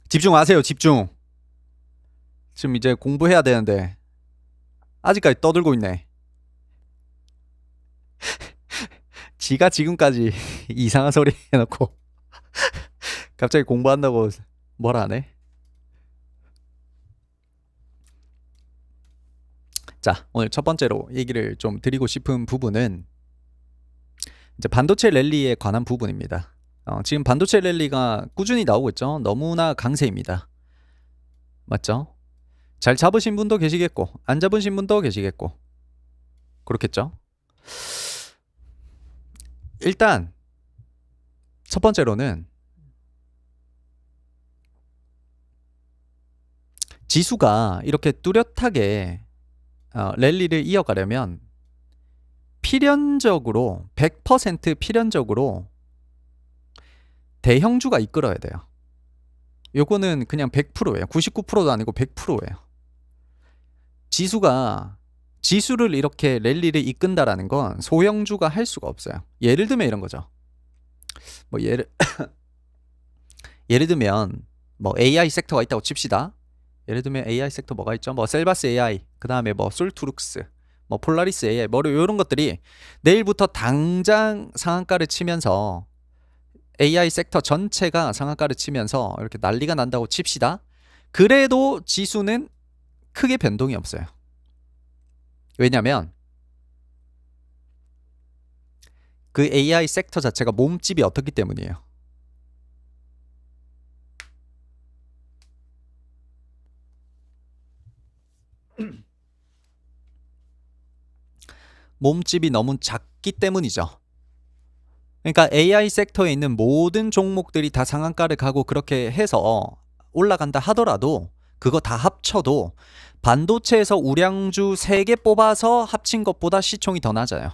집중하세요, 집중. 지금 이제 공부해야 되는데 아직까지 떠들고 있네. 지가 지금까지 이상한 소리 해놓고 갑자기 공부한다고 뭐라 하네. 자, 오늘 첫 번째로 얘기를 좀 드리고 싶은 부분은 이제 반도체 랠리에 관한 부분입니다. 지금 반도체 랠리가 꾸준히 나오고 있죠. 너무나 강세입니다. 맞죠? 잘 잡으신 분도 계시겠고 안 잡으신 분도 계시겠고 그렇겠죠. 일단 첫 번째로는 지수가 이렇게 뚜렷하게 랠리를 이어가려면 필연적으로 100% 필연적으로 대형주가 이끌어야 돼요. 요거는 그냥 100%예요. 99%도 아니고 100%예요. 지수를 이렇게 랠리를 이끈다라는 건 소형주가 할 수가 없어요. 예를 들면 이런 거죠. 뭐 예를 들면 뭐 AI 섹터가 있다고 칩시다. 예를 들면 AI 섹터 뭐가 있죠? 뭐 셀바스 AI, 그 다음에 뭐 솔투룩스, 뭐 폴라리스 AI, 뭐 이런 것들이 내일부터 당장 상한가를 치면서 AI 섹터 전체가 상한가를 치면서 이렇게 난리가 난다고 칩시다. 그래도 지수는 크게 변동이 없어요. 왜냐면 그 AI 섹터 자체가 몸집이 어떻기 때문이에요. 몸집이 너무 작기 때문이죠. 그러니까 AI 섹터에 있는 모든 종목들이 다 상한가를 가고 그렇게 해서 올라간다 하더라도 그거 다 합쳐도 반도체에서 우량주 3개 뽑아서 합친 것보다 시총이 더 낮아요.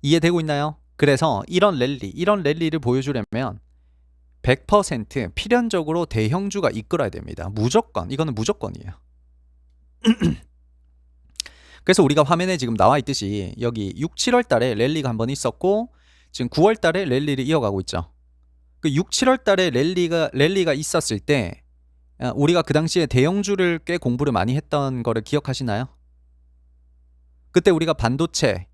이해되고 있나요? 그래서 이런 랠리를 보여주려면 100% 필연적으로 대형주가 이끌어야 됩니다. 무조건. 이거는 무조건이에요. 그래서 우리가 화면에 지금 나와 있듯이 여기 6, 7월 달에 랠리가 한번 있었고 지금 9월 달에 랠리를 이어가고 있죠. 그 6, 7월 달에 랠리가 있었을 때 우리가 그 당시에 대형주를 꽤 공부를 많이 했던 거를 기억하시나요? 그때 우리가 반도체,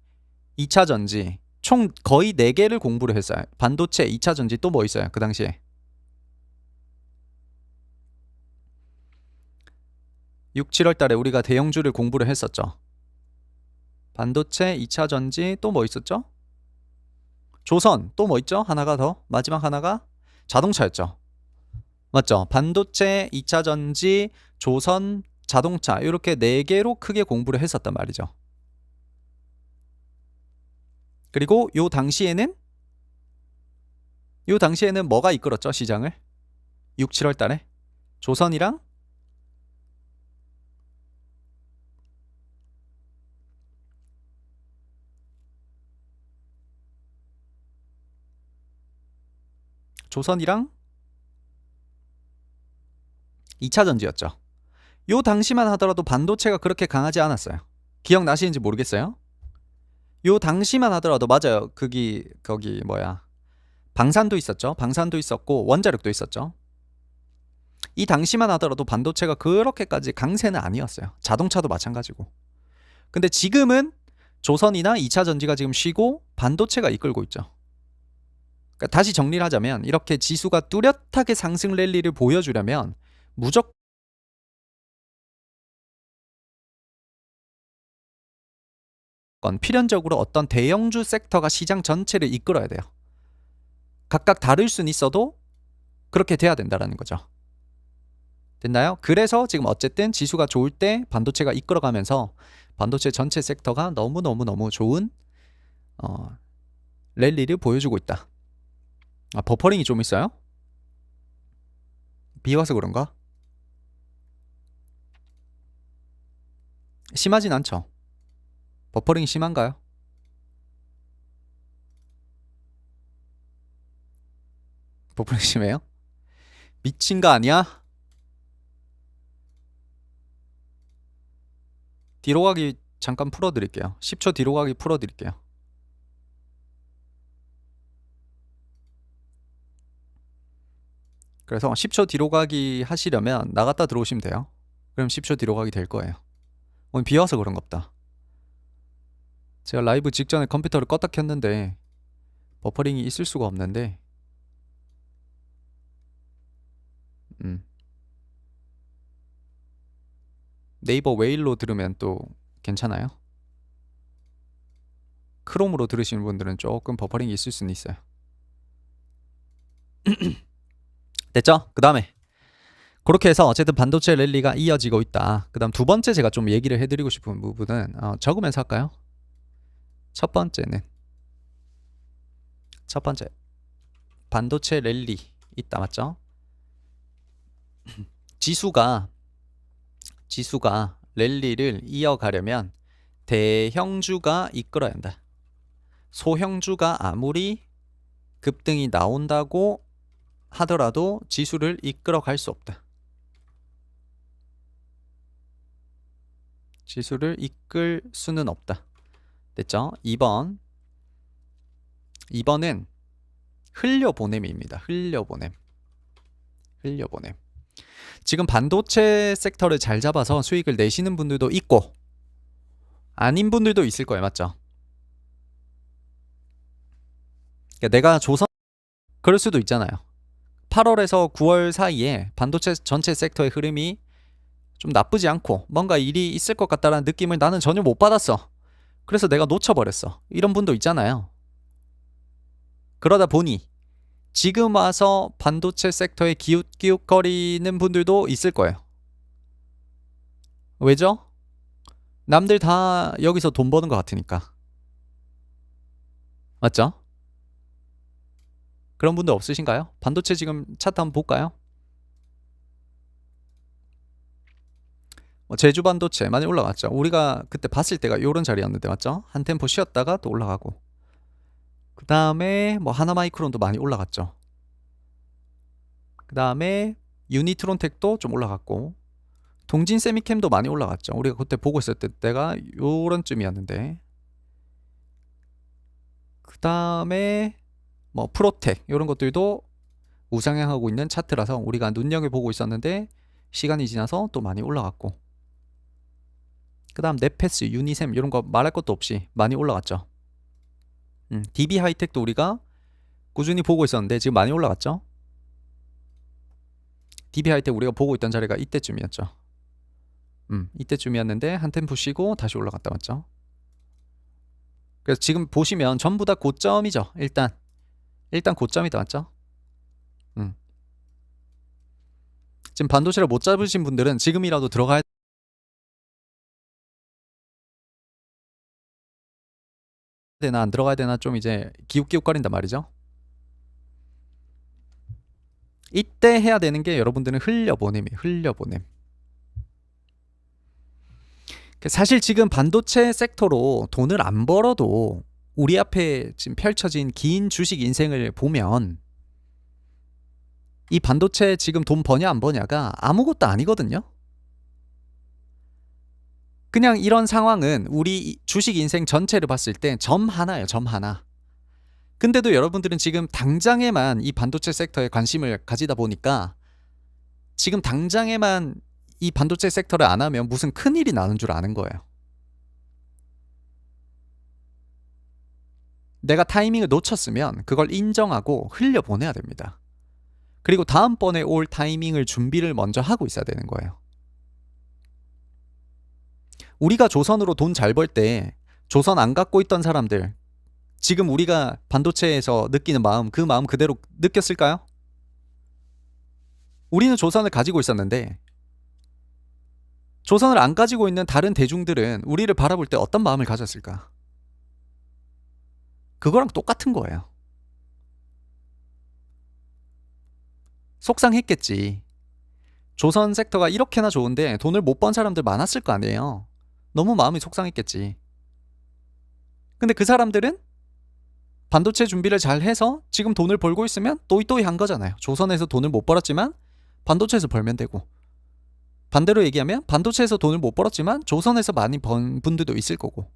2차 전지 총 거의 4개를 공부를 했어요. 반도체, 2차 전지 또 뭐 있어요? 그 당시에 6, 7월 달에 우리가 대형주를 공부를 했었죠. 반도체, 2차 전지 또 뭐 있었죠? 조선 또 뭐 있죠? 하나가 더 마지막 하나가 자동차였죠. 맞죠? 반도체, 2차 전지, 조선, 자동차 이렇게 4개로 크게 공부를 했었단 말이죠. 그리고 요 당시에는 뭐가 이끌었죠? 시장을 6, 7월 달에 조선이랑 조선이랑 2차 전지였죠. 요 당시만 하더라도 반도체가 그렇게 강하지 않았어요. 기억나시는지 모르겠어요. 요 당시만 하더라도 맞아요. 거기 뭐야 방산도 있었죠. 방산도 있었고 원자력도 있었죠. 이 당시만 하더라도 반도체가 그렇게까지 강세는 아니었어요. 자동차도 마찬가지고. 근데 지금은 조선이나 2차 전지가 지금 쉬고 반도체가 이끌고 있죠. 그러니까 다시 정리를 하자면 이렇게 지수가 뚜렷하게 상승 랠리를 보여주려면 무조건 필연적으로 어떤 대형주 섹터가 시장 전체를 이끌어야 돼요. 각각 다를 수는 있어도 그렇게 돼야 된다는 거죠. 됐나요? 그래서 지금 어쨌든 지수가 좋을 때 반도체가 이끌어가면서 반도체 전체 섹터가 너무너무너무 좋은 랠리를 보여주고 있다. 버퍼링이 좀 있어요? 비 와서 그런가? 심하진 않죠. 버퍼링이 심한가요? 버퍼링 심해요? 미친 거 아니야? 뒤로 가기 잠깐 풀어드릴게요. 10초 뒤로 가기 풀어드릴게요. 그래서 10초 뒤로 가기 하시려면 나갔다 들어오시면 돼요. 그럼 10초 뒤로 가기 될 거예요. 오늘 비 와서 그런갑다. 제가 라이브 직전에 컴퓨터를 껐다 켰는데 버퍼링이 있을 수가 없는데 네이버 웨일로 들으면 또 괜찮아요? 크롬으로 들으시는 분들은 조금 버퍼링이 있을 수는 있어요. 됐죠? 그 다음에 그렇게 해서 어쨌든 반도체 랠리가 이어지고 있다. 그 다음 두 번째 제가 좀 얘기를 해드리고 싶은 부분은 적으면서 할까요? 첫 번째 반도체 랠리 있다. 맞죠? 지수가 랠리를 이어가려면 대형주가 이끌어야 한다. 소형주가 아무리 급등이 나온다고 하더라도 지수를 이끌어 갈 수 없다. 지수를 이끌 수는 없다. 됐죠? 2번은 흘려보냄입니다. 흘려보냄. 지금 반도체 섹터를 잘 잡아서 수익을 내시는 분들도 있고 아닌 분들도 있을 거예요. 맞죠? 그러니까 내가 조선 그럴 수도 있잖아요. 8월에서 9월 사이에 반도체 전체 섹터의 흐름이 좀 나쁘지 않고 뭔가 일이 있을 것 같다라는 느낌을 나는 전혀 못 받았어. 그래서 내가 놓쳐버렸어. 이런 분도 있잖아요. 그러다 보니 지금 와서 반도체 섹터에 기웃기웃거리는 분들도 있을 거예요. 왜죠? 남들 다 여기서 돈 버는 것 같으니까. 맞죠? 그런 분들 없으신가요? 반도체 지금 차트 한번 볼까요? 제주 반도체 많이 올라갔죠. 우리가 그때 봤을 때가 이런 자리였는데 맞죠? 한 템포 쉬었다가 또 올라가고 그 다음에 뭐 하나마이크론도 많이 올라갔죠. 그 다음에 유니트론텍도 좀 올라갔고 동진 세미캠도 많이 올라갔죠. 우리가 그때 보고 있었을 때가 요런 쯤이었는데 그 다음에 뭐 프로텍 이런 것들도 우상향하고 있는 차트라서 우리가 눈여겨보고 있었는데 시간이 지나서 또 많이 올라갔고 그 다음 넷패스, 유니셈 이런 거 말할 것도 없이 많이 올라갔죠. DB 하이텍도 우리가 꾸준히 보고 있었는데 지금 많이 올라갔죠. DB 하이텍 우리가 보고 있던 자리가 이때쯤이었죠. 이때쯤이었는데 한 템포 쉬고 다시 올라갔다 왔죠. 그래서 지금 보시면 전부 다 고점이죠. 일단 고점이다. 맞죠? 지금 반도체를 못 잡으신 분들은 지금이라도 들어가야 되나 안 들어가야 되나 좀 이제 기웃기웃거린단 말이죠. 이때 해야 되는 게 여러분들은 흘려보냄이에요. 흘려보냄. 사실 지금 반도체 섹터로 돈을 안 벌어도 우리 앞에 지금 펼쳐진 긴 주식 인생을 보면 이 반도체 지금 돈 버냐 안 버냐가 아무것도 아니거든요. 그냥 이런 상황은 우리 주식 인생 전체를 봤을 때 점 하나예요. 점 하나. 근데도 여러분들은 지금 당장에만 이 반도체 섹터에 관심을 가지다 보니까 지금 당장에만 이 반도체 섹터를 안 하면 무슨 큰일이 나는 줄 아는 거예요. 내가 타이밍을 놓쳤으면 그걸 인정하고 흘려보내야 됩니다. 그리고 다음번에 올 타이밍을 준비를 먼저 하고 있어야 되는 거예요. 우리가 조선으로 돈 잘 벌 때 조선 안 갖고 있던 사람들 지금 우리가 반도체에서 느끼는 마음 그 마음 그대로 느꼈을까요? 우리는 조선을 가지고 있었는데 조선을 안 가지고 있는 다른 대중들은 우리를 바라볼 때 어떤 마음을 가졌을까? 그거랑 똑같은 거예요. 속상했겠지. 조선 섹터가 이렇게나 좋은데 돈을 못 번 사람들 많았을 거 아니에요. 너무 마음이 속상했겠지. 근데 그 사람들은 반도체 준비를 잘 해서 지금 돈을 벌고 있으면 또이또이 한 거잖아요. 조선에서 돈을 못 벌었지만 반도체에서 벌면 되고 반대로 얘기하면 반도체에서 돈을 못 벌었지만 조선에서 많이 번 분들도 있을 거고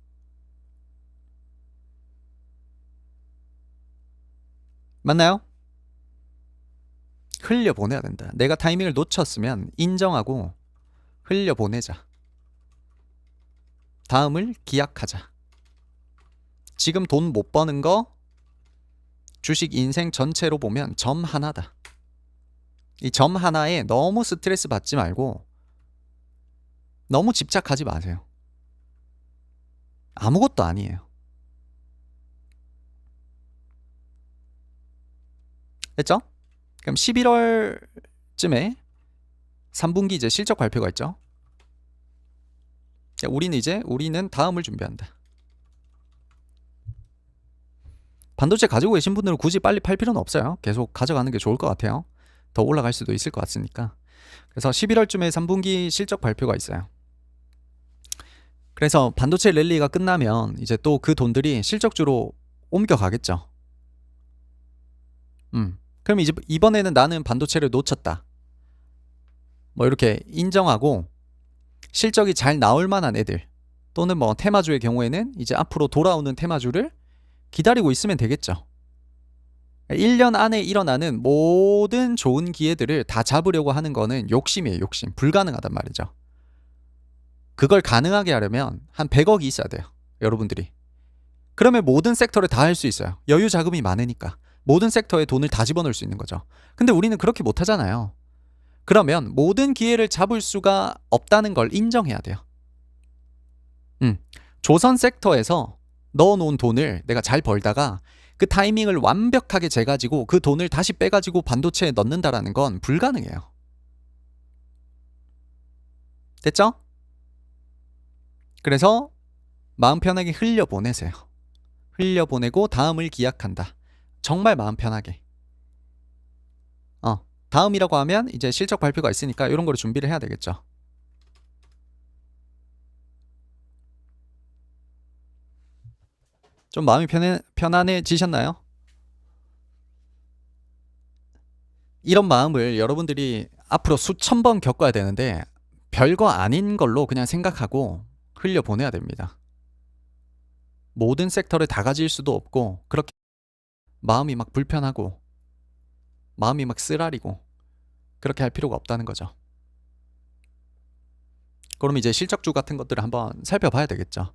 맞나요? 흘려보내야 된다. 내가 타이밍을 놓쳤으면 인정하고 흘려보내자. 다음을 기약하자. 지금 돈 못 버는 거 주식 인생 전체로 보면 점 하나다. 이 점 하나에 너무 스트레스 받지 말고 너무 집착하지 마세요. 아무것도 아니에요. 됐죠? 그럼 11월쯤에 3분기 이제 실적 발표가 있죠. 우리는 다음을 준비한다. 반도체 가지고 계신 분들은 굳이 빨리 팔 필요는 없어요. 계속 가져가는 게 좋을 것 같아요. 더 올라갈 수도 있을 것 같으니까. 그래서 11월쯤에 3분기 실적 발표가 있어요. 그래서 반도체 랠리가 끝나면 이제 또 그 돈들이 실적주로 옮겨가겠죠. 그럼 이제 이번에는 나는 반도체를 놓쳤다. 뭐 이렇게 인정하고 실적이 잘 나올 만한 애들 또는 뭐 테마주의 경우에는 이제 앞으로 돌아오는 테마주를 기다리고 있으면 되겠죠. 1년 안에 일어나는 모든 좋은 기회들을 다 잡으려고 하는 거는 욕심이에요. 욕심. 불가능하단 말이죠. 그걸 가능하게 하려면 한 100억이 있어야 돼요. 여러분들이. 그러면 모든 섹터를 다 할 수 있어요. 여유 자금이 많으니까. 모든 섹터에 돈을 다 집어넣을 수 있는 거죠. 근데 우리는 그렇게 못하잖아요. 그러면 모든 기회를 잡을 수가 없다는 걸 인정해야 돼요. 조선 섹터에서 넣어놓은 돈을 내가 잘 벌다가 그 타이밍을 완벽하게 재가지고 그 돈을 다시 빼가지고 반도체에 넣는다라는 건 불가능해요. 됐죠? 그래서 마음 편하게 흘려보내세요. 흘려보내고 다음을 기약한다. 정말 마음 편하게. 다음이라고 하면 이제 실적 발표가 있으니까 이런 거를 준비를 해야 되겠죠. 좀 마음이 편안해지셨나요? 이런 마음을 여러분들이 앞으로 수천 번 겪어야 되는데 별거 아닌 걸로 그냥 생각하고 흘려보내야 됩니다. 모든 섹터를 다 가질 수도 없고 그렇게 마음이 막 불편하고 마음이 막 쓰라리고 그렇게 할 필요가 없다는 거죠. 그럼 이제 실적주 같은 것들을 한번 살펴봐야 되겠죠.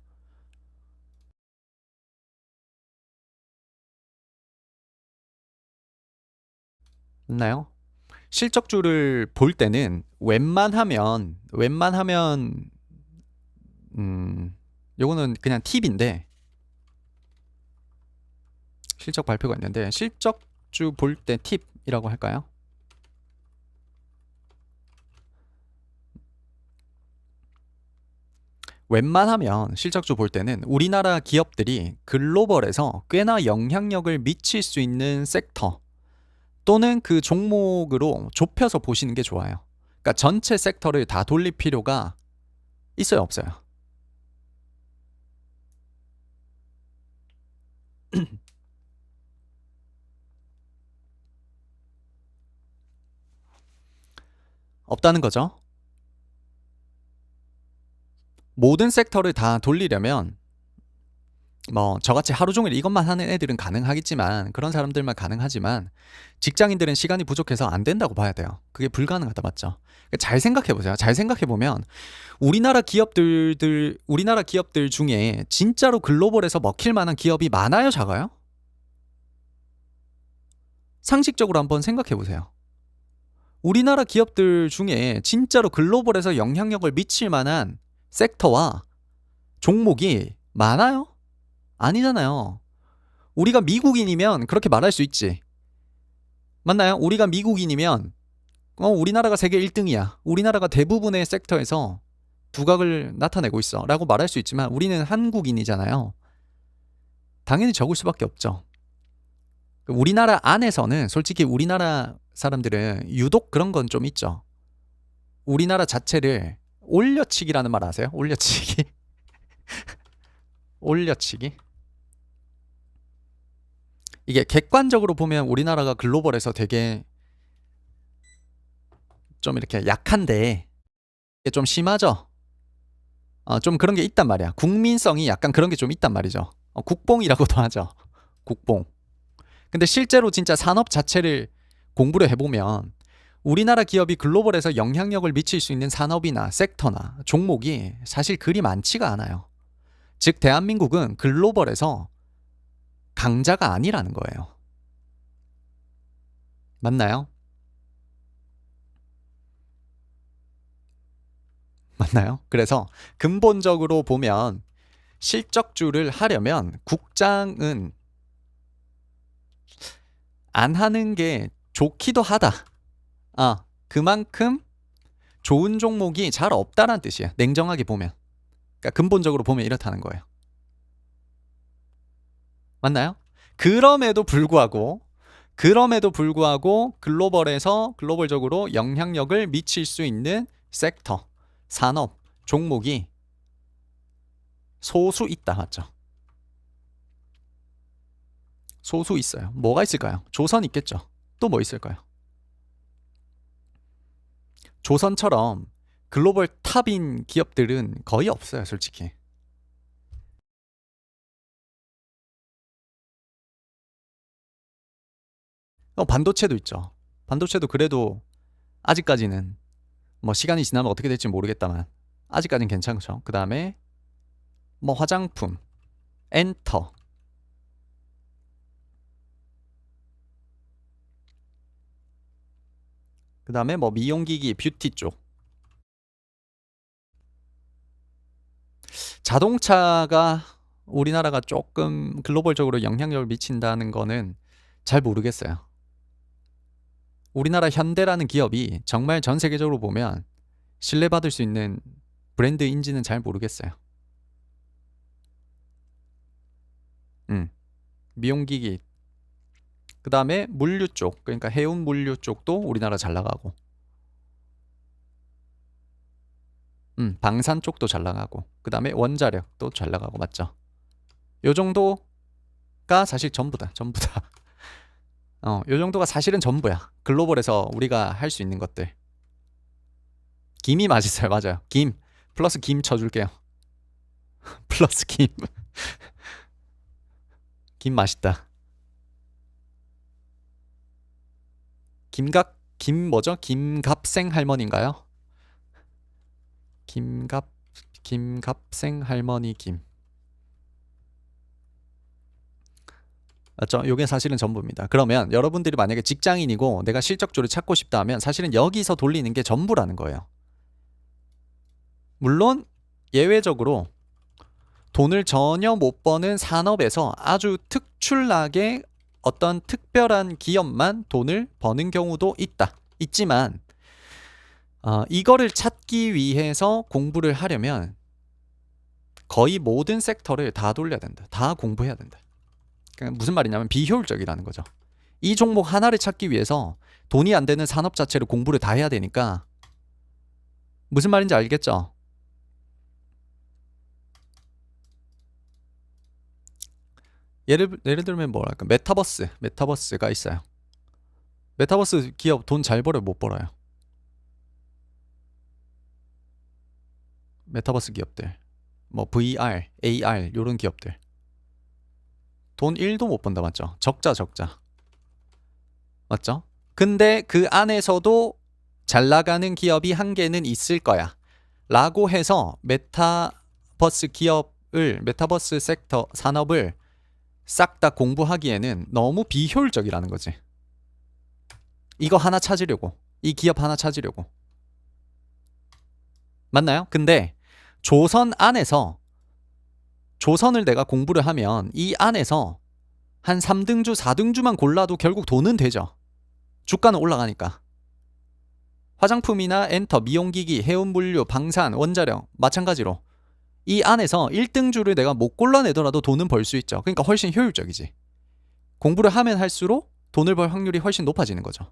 맞나요? 실적주를 볼 때는 웬만하면 요거는 그냥 팁인데 실적 발표가 있는데 실적주 볼 때 팁이라고 할까요? 웬만하면 실적주 볼 때는 우리나라 기업들이 글로벌에서 꽤나 영향력을 미칠 수 있는 섹터 또는 그 종목으로 좁혀서 보시는 게 좋아요. 그러니까 전체 섹터를 다 돌릴 필요가 있어요, 없어요? 없다는 거죠. 모든 섹터를 다 돌리려면 뭐 저같이 하루 종일 이것만 하는 애들은 가능하겠지만 그런 사람들만 가능하지만 직장인들은 시간이 부족해서 안 된다고 봐야 돼요. 그게 불가능하다, 맞죠? 잘 생각해 보세요. 잘 생각해 보면 우리나라 기업들 중에 진짜로 글로벌에서 먹힐 만한 기업이 많아요, 작아요? 상식적으로 한번 생각해 보세요. 우리나라 기업들 중에 진짜로 글로벌에서 영향력을 미칠 만한 섹터와 종목이 많아요? 아니잖아요. 우리가 미국인이면 그렇게 말할 수 있지. 맞나요? 우리가 미국인이면 우리나라가 세계 1등이야. 우리나라가 대부분의 섹터에서 두각을 나타내고 있어 라고 말할 수 있지만 우리는 한국인이잖아요. 당연히 적을 수밖에 없죠. 우리나라 안에서는 솔직히 우리나라 사람들은 유독 그런 건 좀 있죠. 우리나라 자체를 올려치기라는 말 아세요? 올려치기. 올려치기. 이게 객관적으로 보면 우리나라가 글로벌에서 되게 좀 이렇게 약한데 이게 좀 심하죠. 좀 그런 게 있단 말이야. 국민성이 약간 그런 게 좀 있단 말이죠. 국뽕이라고도 하죠. 국뽕. 근데 실제로 진짜 산업 자체를 공부를 해보면 우리나라 기업이 글로벌에서 영향력을 미칠 수 있는 산업이나 섹터나 종목이 사실 그리 많지가 않아요. 즉 대한민국은 글로벌에서 강자가 아니라는 거예요. 맞나요? 맞나요? 그래서 근본적으로 보면 실적주를 하려면 국장은 안 하는 게 좋기도 하다. 그만큼 좋은 종목이 잘 없다는 뜻이에요. 냉정하게 보면. 그러니까 근본적으로 보면 이렇다는 거예요. 맞나요? 그럼에도 불구하고 글로벌적으로 영향력을 미칠 수 있는 섹터, 산업, 종목이 소수 있다. 맞죠? 소수 있어요. 뭐가 있을까요? 조선 있겠죠. 또 뭐 있을까요? 조선처럼 글로벌 탑인 기업들은 거의 없어요, 솔직히. 반도체도 있죠. 반도체도 그래도 아직까지는 뭐 시간이 지나면 어떻게 될지 모르겠다만 아직까지는 괜찮죠. 그 다음에 뭐 화장품, 엔터, 그 다음에 뭐 미용기기, 뷰티 쪽. 자동차가 우리나라가 조금 글로벌적으로 영향력을 미친다는 거는 잘 모르겠어요. 우리나라 현대라는 기업이 정말 전 세계적으로 보면 신뢰받을 수 있는 브랜드인지는 잘 모르겠어요. 미용기기, 그 다음에 물류 쪽, 그러니까 해운 물류 쪽도 우리나라 잘 나가고, 방산 쪽도 잘 나가고, 그 다음에 원자력도 잘 나가고, 맞죠? 요 정도가 사실 전부다. 요 정도가 사실은 전부야. 글로벌에서 우리가 할 수 있는 것들. 김이 맛있어요. 맞아요. 김 플러스 김 쳐줄게요. 플러스 김. 김 맛있다. 김갑생 할머니인가요? 김갑생 할머니 김. 맞죠? 요게 사실은 전부입니다. 그러면 여러분들이 만약에 직장인이고 내가 실적주를 찾고 싶다 하면 사실은 여기서 돌리는 게 전부라는 거예요. 물론 예외적으로 돈을 전혀 못 버는 산업에서 아주 특출나게 어떤 특별한 기업만 돈을 버는 경우도 있지만 이거를 찾기 위해서 공부를 하려면 거의 모든 섹터를 다 돌려야 된다. 다 공부해야 된다. 그러니까 무슨 말이냐면 비효율적이라는 거죠. 이 종목 하나를 찾기 위해서 돈이 안 되는 산업 자체를 공부를 다 해야 되니까 무슨 말인지 알겠죠? 예를 들면 뭐랄까 메타버스가 있어요. 메타버스 기업 돈 잘 벌어요, 못 벌어요? 메타버스 기업들 뭐 VR, AR 요런 기업들 돈 1도 못 번다. 맞죠? 적자 맞죠? 근데 그 안에서도 잘 나가는 기업이 한 개는 있을 거야 라고 해서 메타버스 섹터 산업을 싹 다 공부하기에는 너무 비효율적이라는 거지. 이거 하나 찾으려고, 이 기업 하나 찾으려고. 맞나요? 근데 조선을 내가 공부를 하면 이 안에서 한 3등주, 4등주만 골라도 결국 돈은 되죠. 주가는 올라가니까. 화장품이나 엔터, 미용기기, 해운물류, 방산, 원자력 마찬가지로 이 안에서 1등주를 내가 못 골라내더라도 돈은 벌 수 있죠. 그러니까 훨씬 효율적이지. 공부를 하면 할수록 돈을 벌 확률이 훨씬 높아지는 거죠.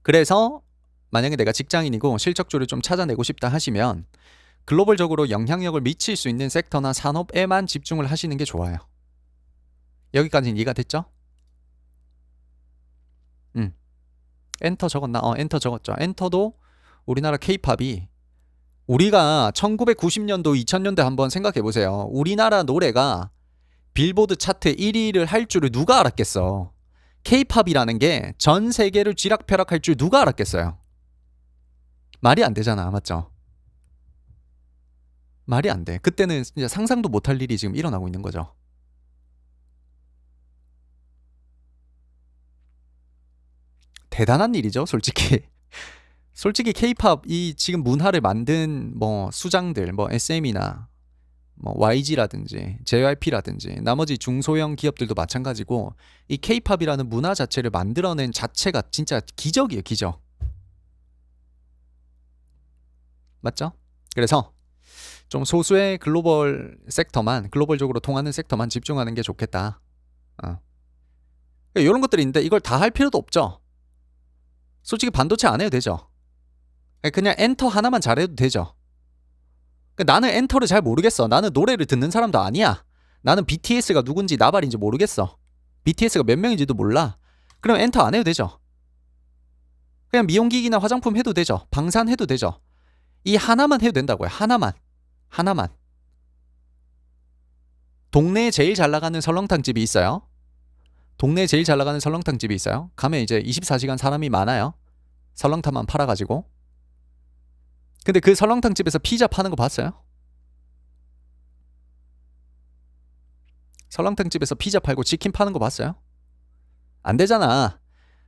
그래서 만약에 내가 직장인이고 실적주를 좀 찾아내고 싶다 하시면 글로벌적으로 영향력을 미칠 수 있는 섹터나 산업에만 집중을 하시는 게 좋아요. 여기까지는 이해가 됐죠? 엔터 적었나? 엔터 적었죠. 엔터도 우리나라 K-팝이 우리가 1990년도, 2000년대 한번 생각해 보세요. 우리나라 노래가 빌보드 차트 1위를 할 줄을 누가 알았겠어. K-팝이라는 게 전 세계를 쥐락펴락할 줄 누가 알았겠어요? 말이 안 되잖아, 맞죠? 말이 안 돼. 그때는 진짜 상상도 못할 일이 지금 일어나고 있는 거죠. 대단한 일이죠, 솔직히. 솔직히 K-팝 이 지금 문화를 만든 뭐 수장들, 뭐 SM이나 뭐 YG라든지 JYP라든지 나머지 중소형 기업들도 마찬가지고 이 K-팝이라는 문화 자체를 만들어낸 자체가 진짜 기적이에요, 기적. 맞죠? 그래서 좀 소수의 글로벌 섹터만, 글로벌적으로 통하는 섹터만 집중하는 게 좋겠다. 이런 것들이 있는데 이걸 다 할 필요도 없죠. 솔직히 반도체 안 해도 되죠. 그냥 엔터 하나만 잘해도 되죠. 나는 엔터를 잘 모르겠어. 나는 노래를 듣는 사람도 아니야. 나는 BTS가 누군지 나발인지 모르겠어. BTS가 몇 명인지도 몰라. 그럼 엔터 안 해도 되죠. 그냥 미용기기나 화장품 해도 되죠. 방산 해도 되죠. 이 하나만 해도 된다고요. 하나만. 동네에 제일 잘 나가는 설렁탕 집이 있어요. 동네에 제일 잘 나가는 설렁탕 집이 있어요. 가면 이제 24시간 사람이 많아요. 설렁탕만 팔아가지고. 근데 그 설렁탕 집에서 피자 파는 거 봤어요? 설렁탕 집에서 피자 팔고 치킨 파는 거 봤어요? 안 되잖아.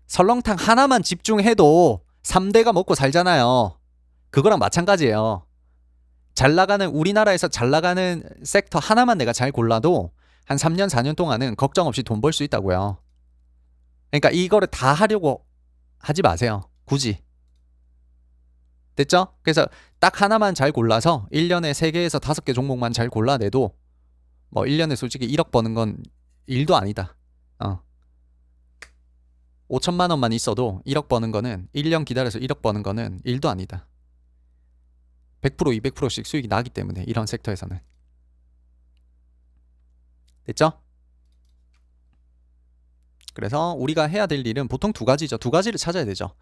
설렁탕 하나만 집중해도 3대가 먹고 살잖아요. 그거랑 마찬가지예요. 잘 나가는, 우리나라에서 잘 나가는 섹터 하나만 내가 잘 골라도 한 3년 4년 동안은 걱정 없이 돈 벌 수 있다고요. 그러니까 이거를 다 하려고 하지 마세요. 굳이. 됐죠? 그래서 딱 하나만 잘 골라서 1년에 3개에서 5개 종목만 잘 골라내도 뭐 1년에 솔직히 1억 버는 건 일도 아니다. 5천만 원만 있어도 1억 버는 거는 1년 기다려서 1억 버는 거는 일도 아니다. 100% 200%씩 수익이 나기 때문에 이런 섹터에서는. 됐죠? 그래서 우리가 해야 될 일은 보통 두 가지죠. 두 가지를 찾아야 되죠.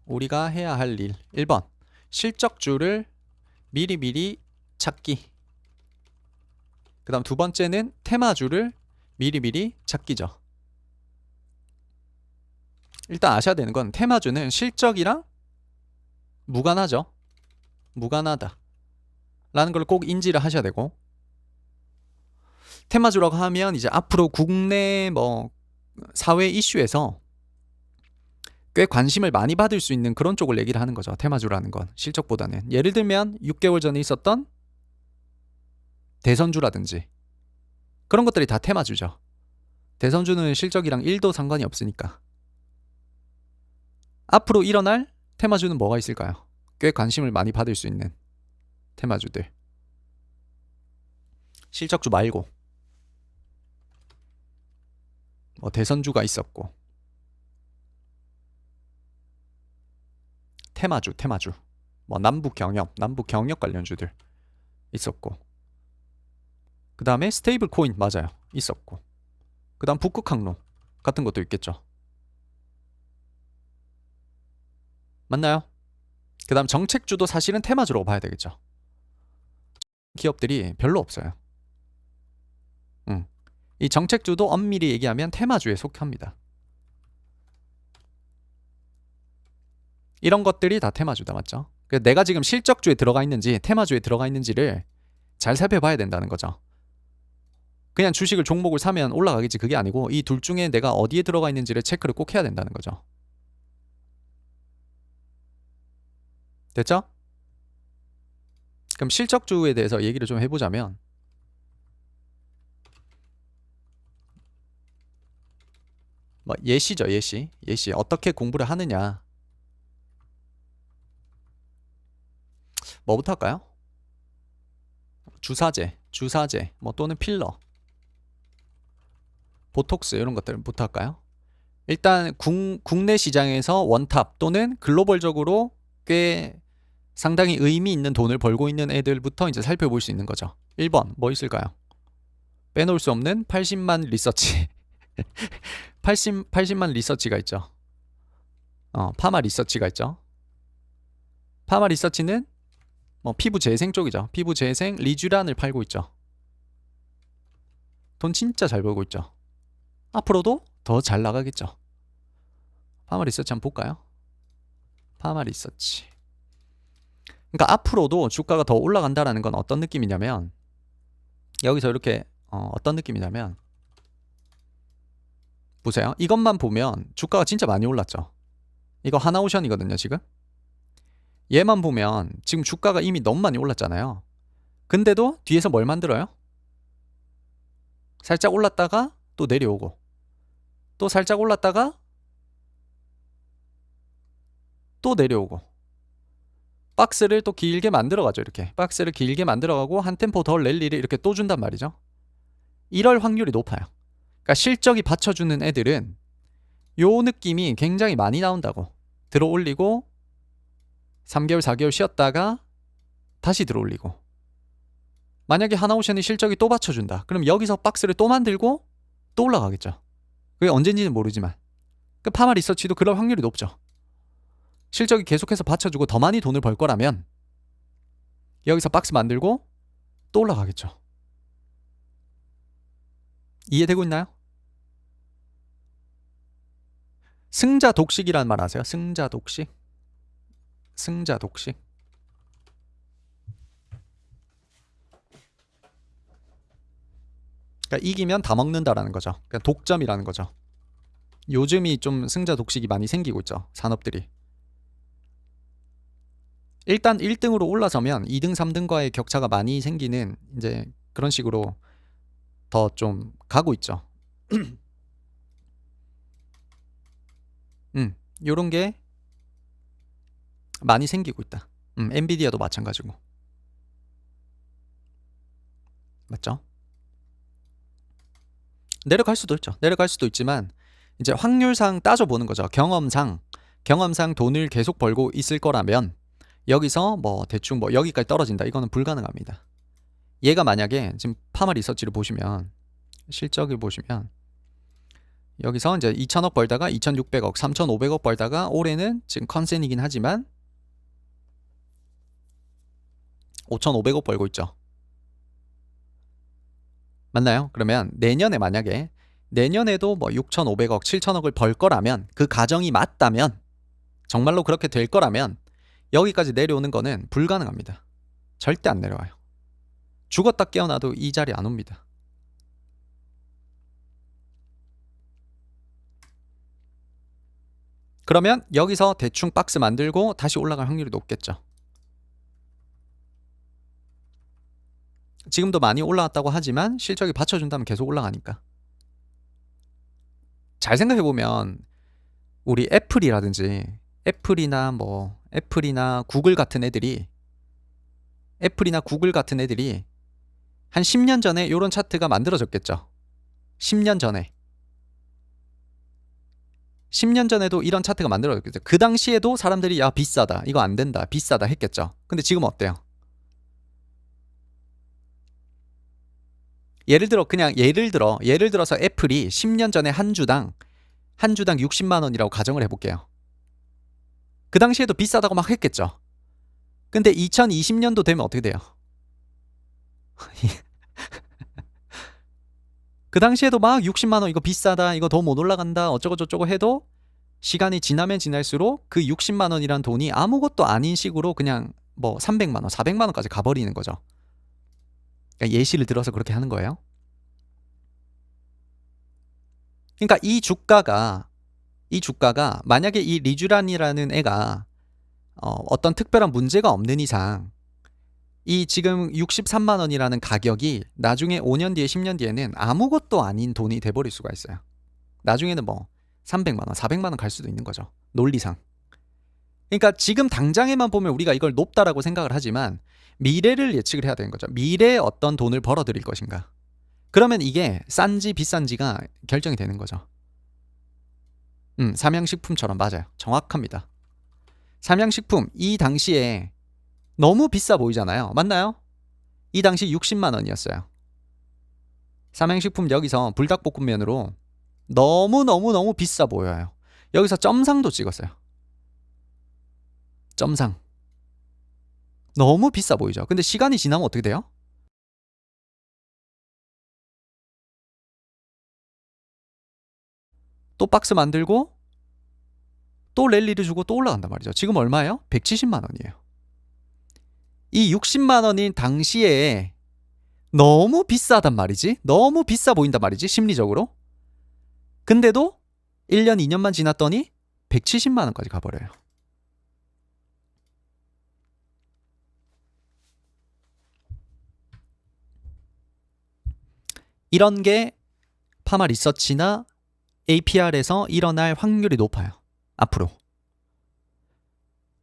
우리가 해야 할 일 1번 실적주를 미리미리 찾기. 그 다음 두 번째는 테마주를 미리미리 찾기죠. 일단 아셔야 되는 건 테마주는 실적이랑 무관하죠. 무관하다 라는 걸 꼭 인지를 하셔야 되고, 테마주라고 하면 이제 앞으로 국내 뭐 사회 이슈에서 꽤 관심을 많이 받을 수 있는 그런 쪽을 얘기를 하는 거죠. 테마주라는 건 실적보다는. 예를 들면 6개월 전에 있었던 대선주라든지 그런 것들이 다 테마주죠. 대선주는 실적이랑 1도 상관이 없으니까. 앞으로 일어날 테마주는 뭐가 있을까요? 꽤 관심을 많이 받을 수 있는 테마주들. 실적주 말고 뭐 대선주가 있었고, 테마주 뭐 남북 경협 관련주들 있었고, 그 다음에 스테이블 코인 맞아요 있었고, 그 다음 북극 항로 같은 것도 있겠죠. 맞나요? 그 다음 정책주도 사실은 테마주라고 봐야 되겠죠. 기업들이 별로 없어요. 이 정책주도 엄밀히 얘기하면 테마주에 속합니다. 이런 것들이 다 테마주다, 맞죠? 내가 지금 실적주에 들어가 있는지 테마주에 들어가 있는지를 잘 살펴봐야 된다는 거죠. 그냥 주식을 종목을 사면 올라가겠지 그게 아니고 이 둘 중에 내가 어디에 들어가 있는지를 체크를 꼭 해야 된다는 거죠. 됐죠? 그럼 실적주에 대해서 얘기를 좀 해보자면, 뭐 예시죠. 예시 어떻게 공부를 하느냐. 뭐부터 할까요? 주사제 뭐 또는 필러, 보톡스 이런 것들부터 할까요? 일단 국내 시장에서 원탑 또는 글로벌적으로 꽤 상당히 의미 있는 돈을 벌고 있는 애들부터 이제 살펴볼 수 있는 거죠. 1번 뭐 있을까요? 빼놓을 수 없는 80만 리서치 80만 리서치가 있죠. 파마 리서치가 있죠. 파마 리서치는 뭐 피부 재생 쪽이죠. 피부 재생 리쥬란을 팔고 있죠. 돈 진짜 잘 벌고 있죠. 앞으로도 더 잘 나가겠죠. 파마 리서치 한번 볼까요? 파마 리서치. 그러니까 앞으로도 주가가 더 올라간다라는 건 어떤 느낌이냐면, 여기서 이렇게 어떤 느낌이냐면, 보세요. 이것만 보면 주가가 진짜 많이 올랐죠. 이거 하나오션이거든요, 지금. 얘만 보면 지금 주가가 이미 너무 많이 올랐잖아요. 근데도 뒤에서 뭘 만들어요? 살짝 올랐다가 또 내려오고, 또 살짝 올랐다가 또 내려오고, 박스를 또 길게 만들어가죠. 이렇게 박스를 길게 만들어가고 한 템포 더 랠리를 이렇게 또 준단 말이죠. 이럴 확률이 높아요. 그러니까 실적이 받쳐주는 애들은 요 느낌이 굉장히 많이 나온다고. 들어올리고 3개월 4개월 쉬었다가 다시 들어올리고, 만약에 하나오션이 실적이 또 받쳐준다, 그럼 여기서 박스를 또 만들고 또 올라가겠죠. 그게 언젠지는 모르지만 그 파마 리서치도 그럴 확률이 높죠. 실적이 계속해서 받쳐주고 더 많이 돈을 벌 거라면 여기서 박스 만들고 또 올라가겠죠. 이해되고 있나요? 승자 독식이라는 말 아세요? 승자 독식. 승자 독식. 그러니까 이기면 다 먹는다라는 거죠. 그러니까 독점이라는 거죠. 요즘이 좀 승자 독식이 많이 생기고 있죠, 산업들이. 일단 1등으로 올라서면 2등, 3등과의 격차가 많이 생기는 이제 그런 식으로 더 좀 가고 있죠. 요런 게 많이 생기고 있다. 엔비디아도 마찬가지고. 맞죠? 내려갈 수도 있죠. 내려갈 수도 있지만 이제 확률상 따져보는 거죠. 경험상 돈을 계속 벌고 있을 거라면 여기서 뭐 대충 뭐 여기까지 떨어진다, 이거는 불가능합니다. 얘가 만약에 지금 파마 리서치를 보시면, 실적을 보시면 여기서 이제 2,000억 벌다가 2,600억, 3,500억 벌다가 올해는 지금 컨센이긴 하지만 5,500억 벌고 있죠. 맞나요? 그러면 내년에 만약에 내년에도 뭐 6,500억, 7,000억을 벌 거라면, 그 가정이 맞다면, 정말로 그렇게 될 거라면 여기까지 내려오는 거는 불가능합니다. 절대 안 내려와요. 죽었다 깨어나도 이 자리 안 옵니다. 그러면 여기서 대충 박스 만들고 다시 올라갈 확률이 높겠죠. 지금도 많이 올라왔다고 하지만 실적이 받쳐준다면 계속 올라가니까. 잘 생각해보면 우리 애플이나 구글 같은 애들이 한 10년 전에 이런 차트가 만들어졌겠죠. 10년 전에도 이런 차트가 만들어졌겠죠. 그 당시에도 사람들이 야 비싸다, 이거 안 된다, 비싸다 했겠죠. 근데 지금 어때요? 예를 들어서 애플이 10년 전에 한 주당 60만 원이라고 가정을 해볼게요. 그 당시에도 비싸다고 막 했겠죠. 근데 2020년도 되면 어떻게 돼요? 그 당시에도 막 60만 원 이거 비싸다, 이거 더 못 올라간다, 어쩌고 저쩌고 해도 시간이 지나면 지날수록 그 60만 원이란 돈이 아무것도 아닌 식으로 그냥 뭐 300만 원, 400만 원까지 가버리는 거죠. 그러니까 예시를 들어서 그렇게 하는 거예요. 그러니까 이 주가가 만약에 이 리쥬란이라는 애가 어떤 특별한 문제가 없는 이상 이 지금 63만 원이라는 가격이 나중에 5년 뒤에 10년 뒤에는 아무것도 아닌 돈이 돼버릴 수가 있어요. 나중에는 뭐 300만 원, 400만 원 갈 수도 있는 거죠, 논리상. 그러니까 지금 당장에만 보면 우리가 이걸 높다라고 생각을 하지만 미래를 예측을 해야 되는 거죠. 미래에 어떤 돈을 벌어들일 것인가. 그러면 이게 싼지 비싼지가 결정이 되는 거죠. 삼양식품처럼. 맞아요. 정확합니다. 삼양식품 이 당시에 너무 비싸 보이잖아요. 맞나요? 이 당시 60만 원이었어요. 삼양식품 여기서 불닭볶음면으로 너무 비싸 보여요. 여기서 점상도 찍었어요. 점상. 너무 비싸 보이죠. 근데 시간이 지나면 어떻게 돼요? 또 박스 만들고 또 랠리를 주고 또 올라간단 말이죠. 지금 얼마예요? 170만 원이에요. 이 60만 원인 당시에 너무 비싸단 말이지. 너무 비싸 보인단 말이지, 심리적으로. 근데도 1년 2년만 지났더니 170만 원까지 가버려요. 이런 게 파마 리서치나 APR에서 일어날 확률이 높아요. 앞으로.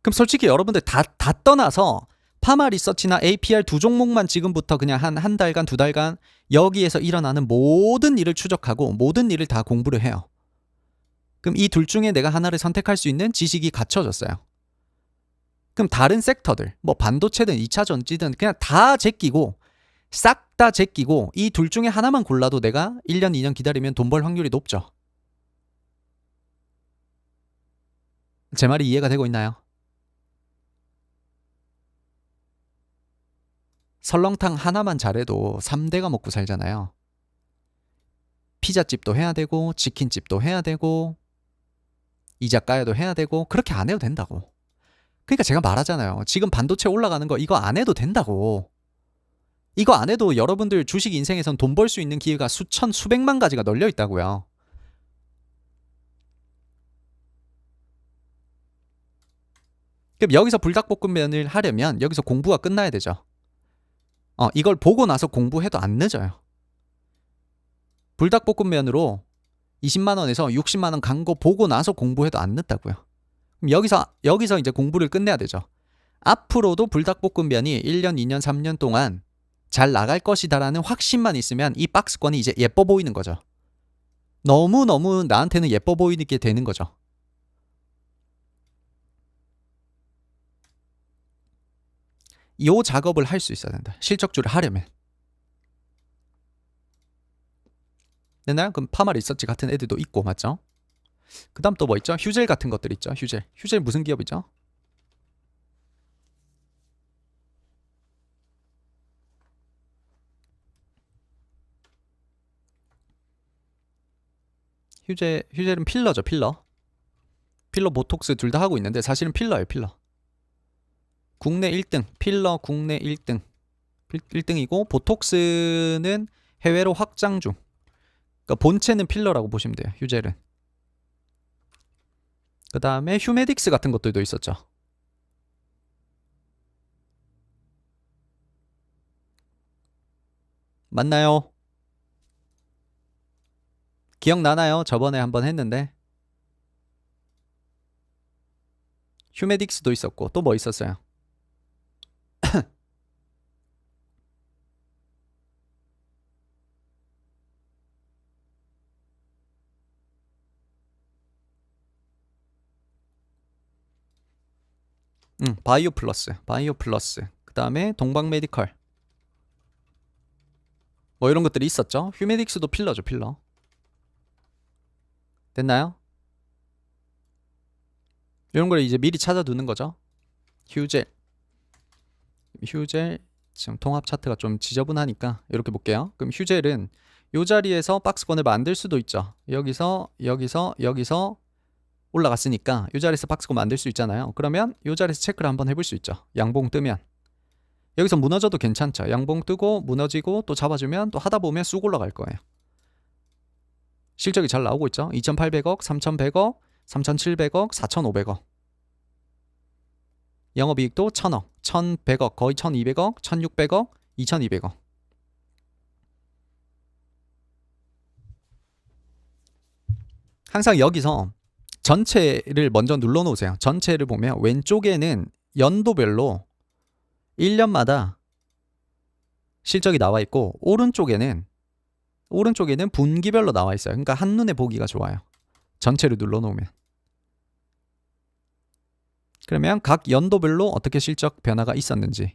그럼 솔직히 여러분들 다 떠나서 파마 리서치나 APR 두 종목만 지금부터 그냥 한 달간, 두 달간 여기에서 일어나는 모든 일을 추적하고 모든 일을 다 공부를 해요. 그럼 이 둘 중에 내가 하나를 선택할 수 있는 지식이 갖춰졌어요. 그럼 다른 섹터들, 뭐 반도체든 2차 전지든 그냥 다 제끼고 싹 다 제끼고 이 둘 중에 하나만 골라도 내가 1년, 2년 기다리면 돈 벌 확률이 높죠. 제 말이 이해가 되고 있나요? 설렁탕 하나만 잘해도 3대가 먹고 살잖아요. 피자집도 해야 되고 치킨집도 해야 되고 이자카야도 해야 되고 그렇게 안 해도 된다고. 그러니까 제가 말하잖아요. 지금 반도체 올라가는 거 이거 안 해도 된다고. 이거 안 해도 여러분들 주식 인생에선 돈 벌 수 있는 기회가 수천, 수백만 가지가 널려 있다고요. 그럼 여기서 불닭볶음면을 하려면 여기서 공부가 끝나야 되죠. 이걸 보고 나서 공부해도 안 늦어요. 불닭볶음면으로 20만 원에서 60만 원 간 거 보고 나서 공부해도 안 늦다고요. 그럼 여기서 이제 공부를 끝내야 되죠. 앞으로도 불닭볶음면이 1년, 2년, 3년 동안 잘 나갈 것이다라는 확신만 있으면 이 박스권이 이제 예뻐 보이는 거죠. 너무너무 나한테는 예뻐 보이게 되는 거죠. 이 작업을 할 수 있어야 된다. 실적주를 하려면. 됐나요? 그럼 파마 리서치 같은 애들도 있고, 맞죠? 그 다음 또 뭐 있죠? 휴젤 같은 것들 있죠. 휴젤 무슨 기업이죠? 휴젤은 필러죠. 필러 보톡스 둘 다 하고 있는데 사실은 필러예요. 필러. 국내 1등. 필러 국내 1등. 1등이고 보톡스는 해외로 확장 중. 그러니까 본체는 필러라고 보시면 돼요. 휴젤은. 그 다음에 휴메딕스 같은 것들도 있었죠. 맞나요? 기억나나요? 저번에 한번 했는데. 휴메딕스도 있었고 또 뭐 있었어요? 바이오 플러스. 그 다음에 동방 메디컬. 뭐 이런 것들이 있었죠. 휴메딕스도 필러죠. 필러. 됐나요? 이런 걸 이제 미리 찾아두는 거죠. 휴젤 지금 통합 차트가 좀 지저분하니까 이렇게 볼게요. 그럼 휴젤은 이 자리에서 박스권을 만들 수도 있죠. 여기서 올라갔으니까 이 자리에서 박스권 만들 수 있잖아요. 그러면 이 자리에서 체크를 한번 해볼 수 있죠. 양봉 뜨면 여기서 무너져도 괜찮죠. 양봉 뜨고 무너지고 또 잡아주면 또 하다 보면 쑥 올라갈 거예요. 실적이 잘 나오고 있죠. 2,800억, 3,100억, 3,700억, 4,500억. 영업이익도 1,000억, 1,100억, 거의 1,200억, 1,600억, 2,200억. 항상 여기서 전체를 먼저 눌러놓으세요. 전체를 보면 왼쪽에는 연도별로 1년마다 실적이 나와 있고 오른쪽에는 분기별로 나와 있어요. 그러니까 한눈에 보기가 좋아요. 전체를 눌러놓으면. 그러면 각 연도별로 어떻게 실적 변화가 있었는지,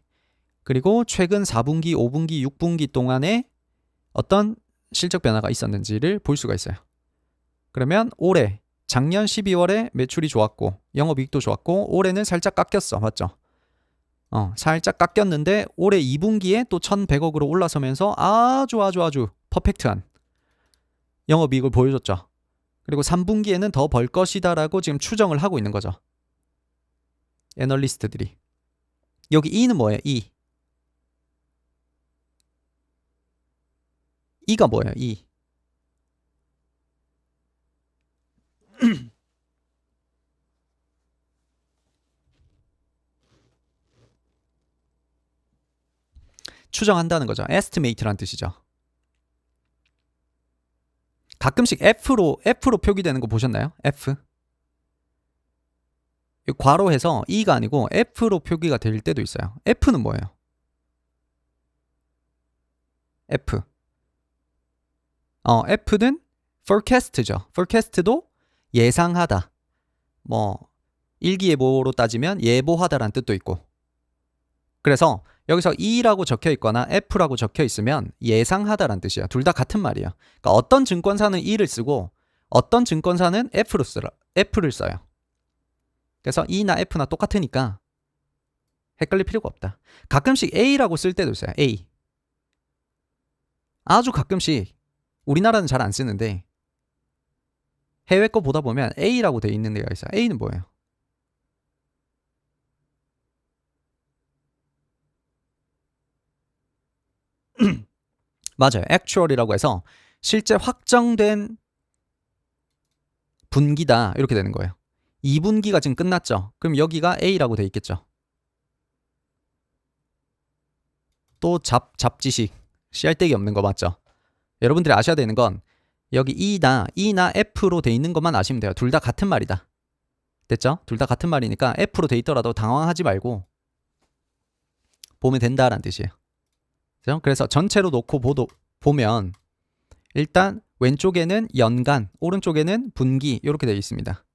그리고 최근 4분기, 5분기, 6분기 동안에 어떤 실적 변화가 있었는지를 볼 수가 있어요. 그러면 올해 작년 12월에 매출이 좋았고 영업이익도 좋았고 올해는 살짝 깎였어. 맞죠? 살짝 깎였는데 올해 2분기에 또 1,100억으로 올라서면서 아주 퍼펙트한 영업이익을 보여줬죠. 그리고 3분기에는 더 벌 것이다라고 지금 추정을 하고 있는 거죠. 애널리스트들이. 여기 E는 뭐예요? E. E가 뭐예요? E. 추정한다는 거죠. estimate란 뜻이죠. 가끔씩 F로 표기되는 거 보셨나요? F. 괄호해서 E가 아니고 F로 표기가 될 때도 있어요. F는 뭐예요? F. F는 forecast죠. forecast도 예상하다. 뭐 일기예보로 따지면 예보하다라는 뜻도 있고. 그래서 여기서 E라고 적혀 있거나 F라고 적혀 있으면 예상하다라는 뜻이야. 둘 다 같은 말이야. 그러니까 어떤 증권사는 E를 쓰고 어떤 증권사는 F를 써요. 그래서 E나 F나 똑같으니까 헷갈릴 필요가 없다. 가끔씩 A라고 쓸 때도 있어요. A. 아주 가끔씩 우리나라는 잘 안 쓰는데 해외 거 보다 보면 A라고 돼 있는 데가 있어요. A는 뭐예요? 맞아요. actual이라고 해서 실제 확정된 분기다 이렇게 되는 거예요. 2분기가 지금 끝났죠. 그럼 여기가 A라고 돼 있겠죠. 또 잡지식 씨알데기 없는 거 맞죠? 여러분들이 아셔야 되는 건 여기 E나 F로 돼 있는 것만 아시면 돼요. 둘 다 같은 말이다. 됐죠? 둘 다 같은 말이니까 F로 돼 있더라도 당황하지 말고 보면 된다라는 뜻이에요. 그래서 전체로 놓고 보면 일단 왼쪽에는 연간, 오른쪽에는 분기 이렇게 되어 있습니다.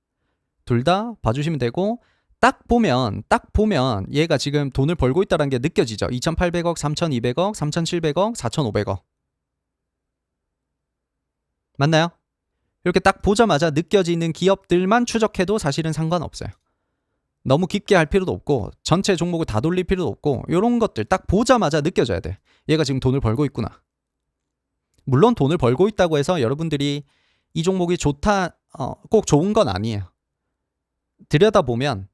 둘 다 봐주시면 되고 딱 보면 얘가 지금 돈을 벌고 있다는 게 느껴지죠. 2,800억, 3,200억, 3,700억, 4,500억. 맞나요? 이렇게 딱 보자마자 느껴지는 기업들만 추적해도 사실은 상관없어요. 너무 깊게 할 필요도 없고 전체 종목을 다 돌릴 필요도 없고 이런 것들 딱 보자마자 느껴져야 돼. 얘가 지금 돈을 벌고 있구나. 물론 돈을 벌고 있다고 해서 여러분들이 이 종목이 좋다, 꼭 좋은 건 아니에요. 들여다보면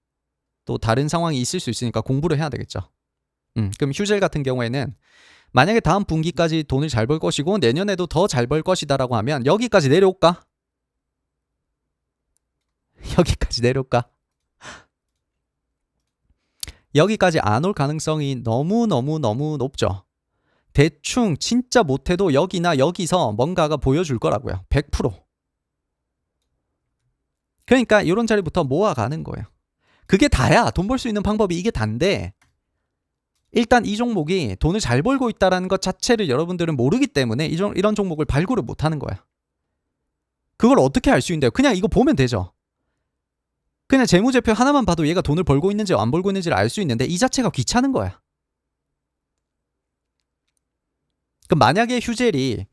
또 다른 상황이 있을 수 있으니까 공부를 해야 되겠죠. 그럼 휴젤 같은 경우에는 만약에 다음 분기까지 돈을 잘 벌 것이고 내년에도 더 잘 벌 것이다라고 하면 여기까지 내려올까? 여기까지 내려올까? 여기까지 안 올 가능성이 너무너무 높죠. 대충 진짜 못해도 여기나 여기서 뭔가가 보여줄 거라고요. 100%. 그러니까 이런 자리부터 모아가는 거예요. 그게 다야. 돈 벌 수 있는 방법이 이게 단데 일단 이 종목이 돈을 잘 벌고 있다는 것 자체를 여러분들은 모르기 때문에 이런 종목을 발굴을 못하는 거야. 그걸 어떻게 알 수 있는데요? 그냥 이거 보면 되죠. 그냥 재무제표 하나만 봐도 얘가 돈을 벌고 있는지 안 벌고 있는지를 알 수 있는데 이 자체가 귀찮은 거야. 그럼 만약에 휴젤이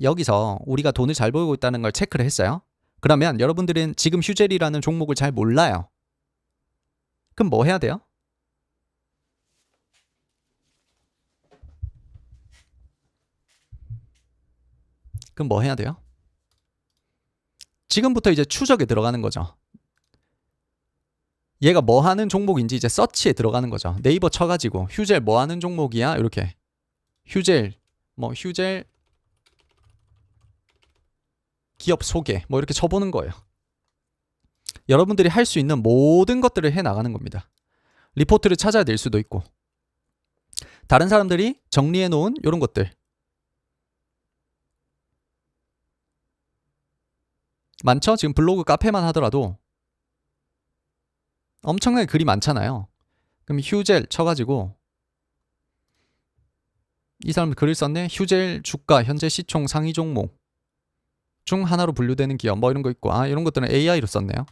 여기서 우리가 돈을 잘 벌고 있다는 걸 체크를 했어요. 그러면 여러분들은 지금 휴젤이라는 종목을 잘 몰라요. 그럼 뭐 해야 돼요? 그럼 뭐 해야 돼요? 지금부터 이제 추적에 들어가는 거죠. 얘가 뭐 하는 종목인지 이제 서치에 들어가는 거죠. 네이버 쳐가지고 휴젤 뭐 하는 종목이야? 이렇게 휴젤 기업 소개 뭐 이렇게 쳐보는 거예요. 여러분들이 할 수 있는 모든 것들을 해 나가는 겁니다. 리포트를 찾아야 될 수도 있고 다른 사람들이 정리해 놓은 이런 것들 많죠? 지금 블로그 카페만 하더라도 엄청나게 글이 많잖아요. 그럼 휴젤 쳐가지고 이 사람 글을 썼네. 휴젤 주가 현재 시총 상위 종목 중 하나로 분류되는 기업 뭐 이런 거 있고 이런 것들은 AI로 썼네요.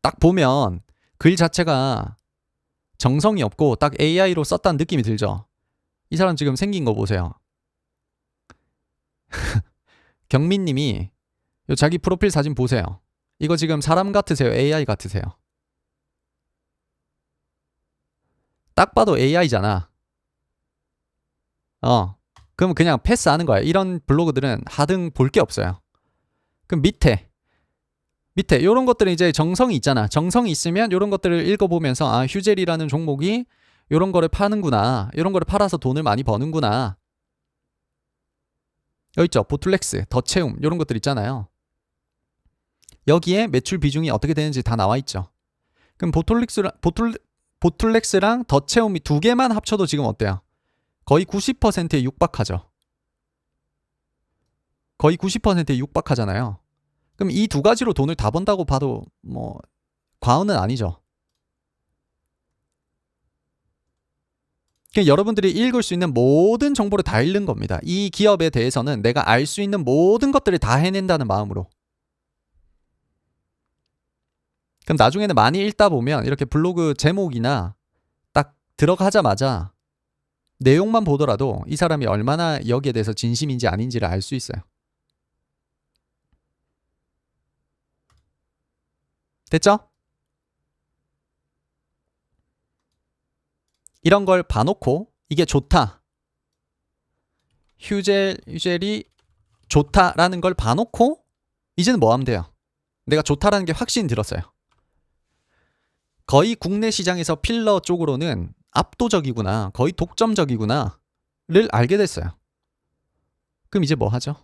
딱 보면 글 자체가 정성이 없고 딱 AI로 썼다는 느낌이 들죠. 이 사람 지금 생긴 거 보세요. 경민님이 자기 프로필 사진 보세요. 이거 지금 사람 같으세요? AI 같으세요? 딱 봐도 AI잖아. 그럼 그냥 패스하는 거야. 이런 블로그들은 하등 볼 게 없어요. 그럼 밑에 이런 것들은 이제 정성이 있잖아. 정성이 있으면 이런 것들을 읽어보면서 아, 휴젤이라는 종목이 이런 거를 파는구나. 이런 거를 팔아서 돈을 많이 버는구나. 여기 있죠. 보틀렉스, 더 채움 이런 것들 있잖아요. 여기에 매출 비중이 어떻게 되는지 다 나와 있죠. 그럼 보틀렉스랑 더 채움이 두 개만 합쳐도 지금 어때요? 거의 90%에 육박하죠. 거의 90%에 육박하잖아요. 그럼 이 두 가지로 돈을 다 번다고 봐도 뭐 과언은 아니죠. 그러니까 여러분들이 읽을 수 있는 모든 정보를 다 읽는 겁니다. 이 기업에 대해서는 내가 알 수 있는 모든 것들을 다 해낸다는 마음으로. 그럼 나중에는 많이 읽다 보면 이렇게 블로그 제목이나 딱 들어가자마자 내용만 보더라도 이 사람이 얼마나 여기에 대해서 진심인지 아닌지를 알 수 있어요. 됐죠? 이런 걸 봐놓고 이게 좋다. 휴젤이 좋다라는 걸 봐놓고 이제는 뭐 하면 돼요? 내가 좋다라는 게 확신이 들었어요. 거의 국내 시장에서 필러 쪽으로는 압도적이구나, 거의 독점적이구나를 알게 됐어요. 그럼 이제 뭐 하죠?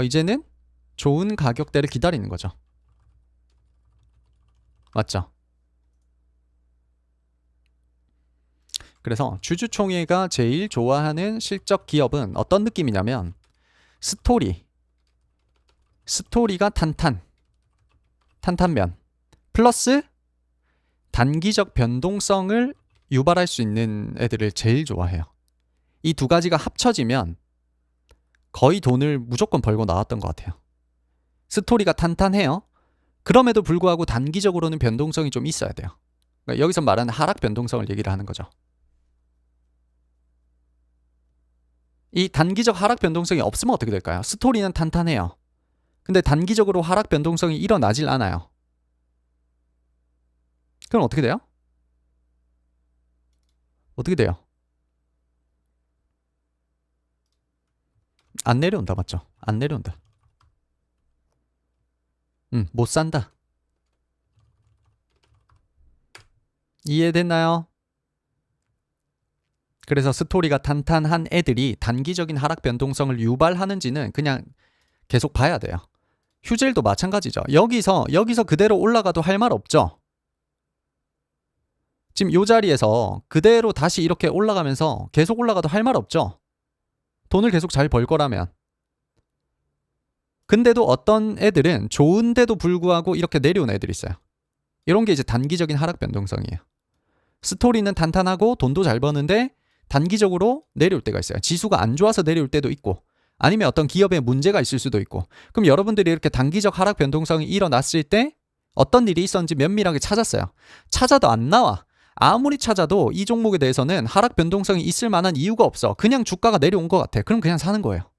이제는 좋은 가격대를 기다리는 거죠. 맞죠? 그래서 주주총회가 제일 좋아하는 실적 기업은 어떤 느낌이냐면 스토리가 탄탄면 플러스 단기적 변동성을 유발할 수 있는 애들을 제일 좋아해요. 이 두 가지가 합쳐지면 거의 돈을 무조건 벌고 나왔던 것 같아요. 스토리가 탄탄해요. 그럼에도 불구하고 단기적으로는 변동성이 좀 있어야 돼요. 그러니까 여기서 말하는 하락 변동성을 얘기를 하는 거죠. 이 단기적 하락 변동성이 없으면 어떻게 될까요? 스토리는 탄탄해요. 근데 단기적으로 하락 변동성이 일어나질 않아요. 그럼 어떻게 돼요? 어떻게 돼요? 안 내려온다, 맞죠? 안 내려온다. 못 산다. 이해됐나요? 그래서 스토리가 탄탄한 애들이 단기적인 하락 변동성을 유발하는지는 그냥 계속 봐야 돼요. 휴젤도 마찬가지죠. 여기서 그대로 올라가도 할 말 없죠. 지금 이 자리에서 그대로 다시 이렇게 올라가면서 계속 올라가도 할 말 없죠. 돈을 계속 잘 벌 거라면. 근데도 어떤 애들은 좋은데도 불구하고 이렇게 내려온 애들이 있어요. 이런 게 이제 단기적인 하락 변동성이에요. 스토리는 탄탄하고 돈도 잘 버는데 단기적으로 내려올 때가 있어요. 지수가 안 좋아서 내려올 때도 있고 아니면 어떤 기업에 문제가 있을 수도 있고. 그럼 여러분들이 이렇게 단기적 하락 변동성이 일어났을 때 어떤 일이 있었는지 면밀하게 찾았어요. 찾아도 안 나와. 아무리 찾아도 이 종목에 대해서는 하락 변동성이 있을 만한 이유가 없어. 그냥 주가가 내려온 것 같아. 그럼 그냥 사는 거예요.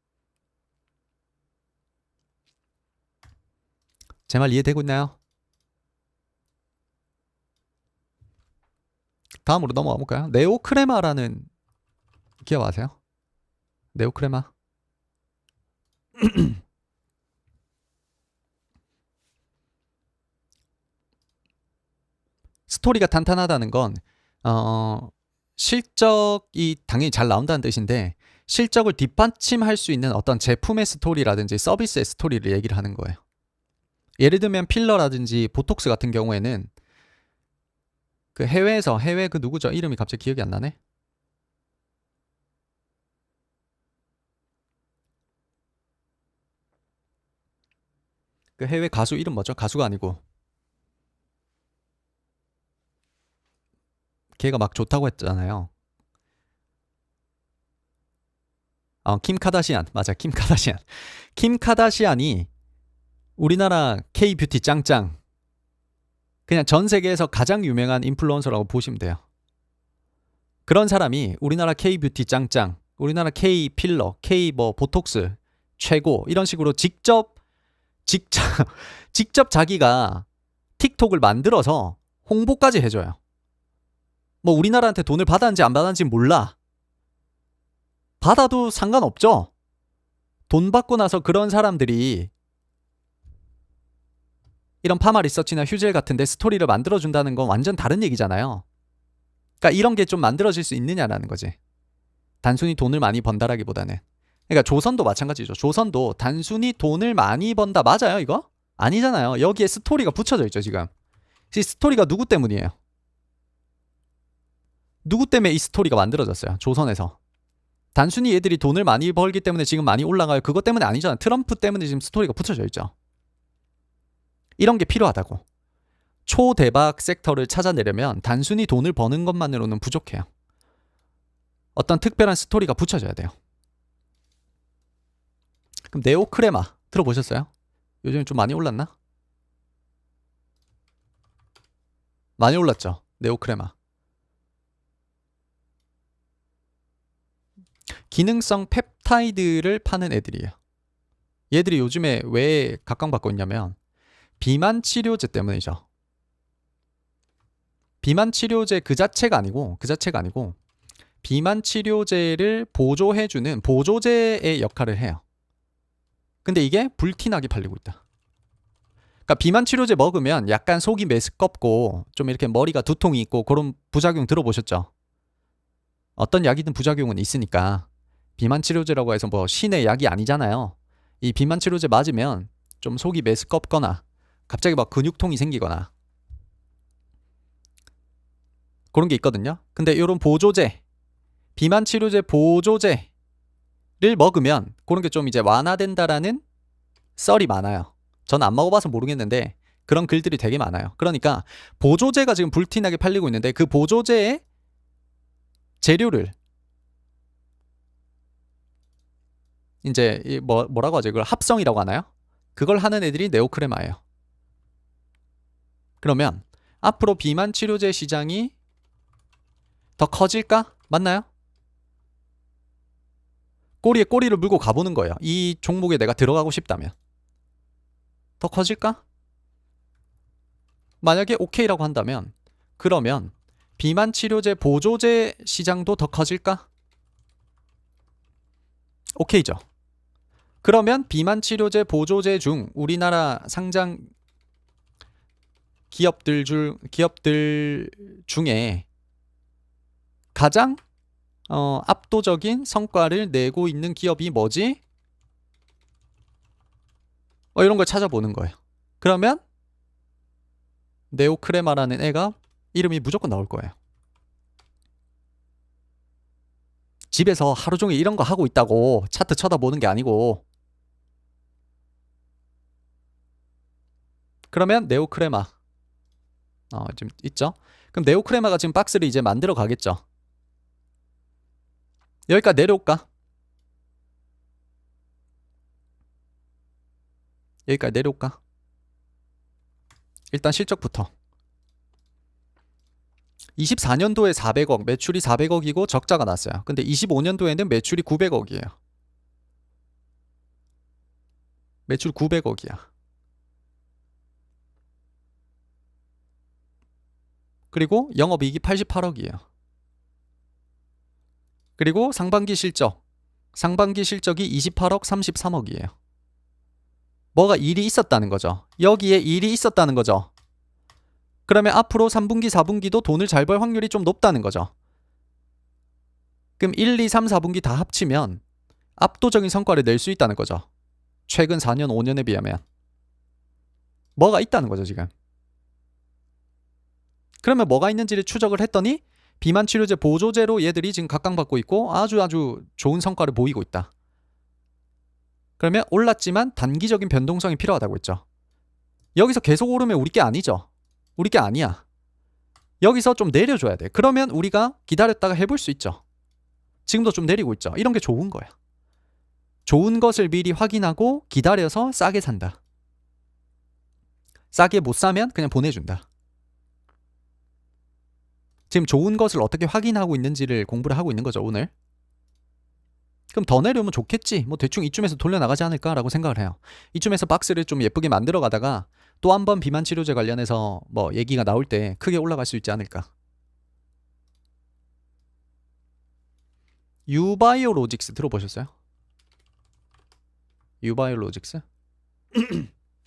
제 말 이해되고 있나요? 다음으로 넘어가 볼까요? 네오크레마라는 기업 아세요? 네오크레마. 스토리가 탄탄하다는 건 실적이 당연히 잘 나온다는 뜻인데 실적을 뒷받침할 수 있는 어떤 제품의 스토리라든지 서비스의 스토리를 얘기를 하는 거예요. 예를 들면 필러라든지 보톡스 같은 경우에는 그 해외 그 누구죠? 이름이 갑자기 기억이 안 나네. 그 해외 가수 이름 뭐죠? 가수가 아니고 걔가 막 좋다고 했잖아요. 킴 카다시안. 맞아, 킴 카다시안. 킴 카다시안이 우리나라 K-뷰티 짱짱. 그냥 전 세계에서 가장 유명한 인플루언서라고 보시면 돼요. 그런 사람이 우리나라 K-뷰티 짱짱, 우리나라 K-필러, K-뭐 보톡스 최고 이런 식으로 직접 자기가 틱톡을 만들어서 홍보까지 해줘요. 뭐 우리나라한테 돈을 받았는지 안 받았는지 몰라. 받아도 상관없죠. 돈 받고 나서 그런 사람들이 이런 파마 리서치나 휴젤 같은데 스토리를 만들어준다는 건 완전 다른 얘기잖아요. 그러니까 이런 게 좀 만들어질 수 있느냐라는 거지. 단순히 돈을 많이 번다라기보다는. 그러니까 조선도 마찬가지죠. 조선도 단순히 돈을 많이 번다 맞아요 이거? 아니잖아요. 여기에 스토리가 붙여져 있죠 지금. 이 스토리가 누구 때문이에요? 누구 때문에 이 스토리가 만들어졌어요? 조선에서. 단순히 얘들이 돈을 많이 벌기 때문에 지금 많이 올라가요. 그것 때문에 아니잖아요. 트럼프 때문에 지금 스토리가 붙여져 있죠. 이런 게 필요하다고. 초대박 섹터를 찾아내려면 단순히 돈을 버는 것만으로는 부족해요. 어떤 특별한 스토리가 붙여져야 돼요. 그럼 네오크레마 들어보셨어요? 요즘 좀 많이 올랐나? 많이 올랐죠. 네오크레마. 기능성 펩타이드를 파는 애들이에요. 얘들이 요즘에 왜 각광받고 있냐면 비만 치료제 때문이죠. 비만 치료제 그 자체가 아니고 비만 치료제를 보조해주는 보조제의 역할을 해요. 근데 이게 불티나게 팔리고 있다. 그러니까 비만 치료제 먹으면 약간 속이 메스껍고 좀 이렇게 머리가 두통이 있고 그런 부작용 들어보셨죠? 어떤 약이든 부작용은 있으니까 비만 치료제라고 해서 뭐 신의 약이 아니잖아요. 이 비만 치료제 맞으면 좀 속이 메스껍거나 갑자기 막 근육통이 생기거나 그런 게 있거든요. 근데 이런 보조제, 비만 치료제 보조제를 먹으면 그런 게 좀 이제 완화된다라는 썰이 많아요. 전 안 먹어봐서 모르겠는데 그런 글들이 되게 많아요. 그러니까 보조제가 지금 불티나게 팔리고 있는데 그 보조제의 재료를 이제 뭐라고 하죠? 이걸 합성이라고 하나요? 그걸 하는 애들이 네오크레마예요. 그러면 앞으로 비만 치료제 시장이 더 커질까? 맞나요? 꼬리에 꼬리를 물고 가보는 거예요. 이 종목에 내가 들어가고 싶다면 더 커질까? 만약에 오케이라고 한다면 그러면 비만 치료제 보조제 시장도 더 커질까? 오케이죠. 그러면 비만 치료제 보조제 중 우리나라 상장 기업들 중에 가장 압도적인 성과를 내고 있는 기업이 뭐지? 이런 걸 찾아보는 거예요. 그러면 네오크레마라는 애가 이름이 무조건 나올 거예요. 집에서 하루 종일 이런 거 하고 있다고 차트 쳐다보는 게 아니고. 그러면 네오크레마 지금 있죠? 그럼 네오크레마가 지금 박스를 이제 만들어 가겠죠? 여기까지 내려올까? 여기까지 내려올까? 일단 실적부터 24년도에 400억, 매출이 400억이고 적자가 났어요. 근데 25년도에는 매출이 900억이에요. 매출 900억이야. 그리고 영업이익이 88억이에요. 그리고 상반기 실적이 28억 33억이에요. 뭐가 일이 있었다는 거죠. 여기에 일이 있었다는 거죠. 그러면 앞으로 3분기, 4분기도 돈을 잘 벌 확률이 좀 높다는 거죠. 그럼 1, 2, 3, 4분기 다 합치면 압도적인 성과를 낼 수 있다는 거죠. 최근 4년, 5년에 비하면. 뭐가 있다는 거죠, 지금. 그러면 뭐가 있는지를 추적을 했더니 비만 치료제 보조제로 얘들이 지금 각광받고 있고 아주 좋은 성과를 보이고 있다. 그러면 올랐지만 단기적인 변동성이 필요하다고 했죠. 여기서 계속 오르면 우리 게 아니죠. 우리 게 아니야. 여기서 좀 내려줘야 돼. 그러면 우리가 기다렸다가 해볼 수 있죠. 지금도 좀 내리고 있죠. 이런 게 좋은 거야. 좋은 것을 미리 확인하고 기다려서 싸게 산다. 싸게 못 사면 그냥 보내준다. 지금 좋은 것을 어떻게 확인하고 있는지를 공부를 하고 있는 거죠, 오늘. 그럼 더 내려오면 좋겠지. 뭐 대충 이쯤에서 돌려나가지 않을까라고 생각을 해요. 이쯤에서 박스를 좀 예쁘게 만들어 가다가 또 한 번 비만 치료제 관련해서 뭐 얘기가 나올 때 크게 올라갈 수 있지 않을까. 유바이오로직스 들어보셨어요? 유바이올로직스?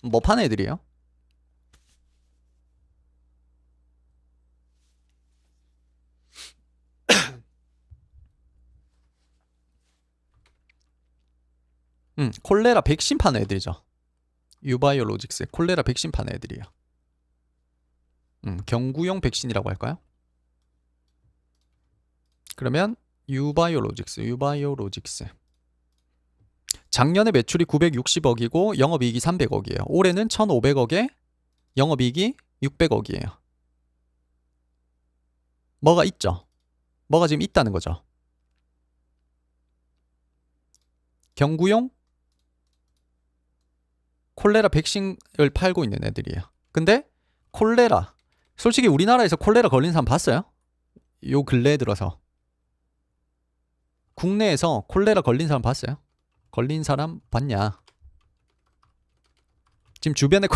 뭐 파는 애들이에요? 콜레라 백신 파는 애들이죠. 유바이올로직스 콜레라 백신 파는 애들이에요. 경구용 백신이라고 할까요? 그러면 유바이올로직스 작년에 매출이 960억이고 영업이익이 300억이에요. 올해는 1500억에 영업이익이 600억이에요. 뭐가 있죠? 뭐가 지금 있다는 거죠. 경구용 콜레라 백신을 팔고 있는 애들이에요. 근데 콜레라 솔직히 우리나라에서 콜레라 걸린 사람 봤어요? 요 근래에 들어서 국내에서 콜레라 걸린 사람 봤어요? 걸린 사람 봤냐? 지금 주변에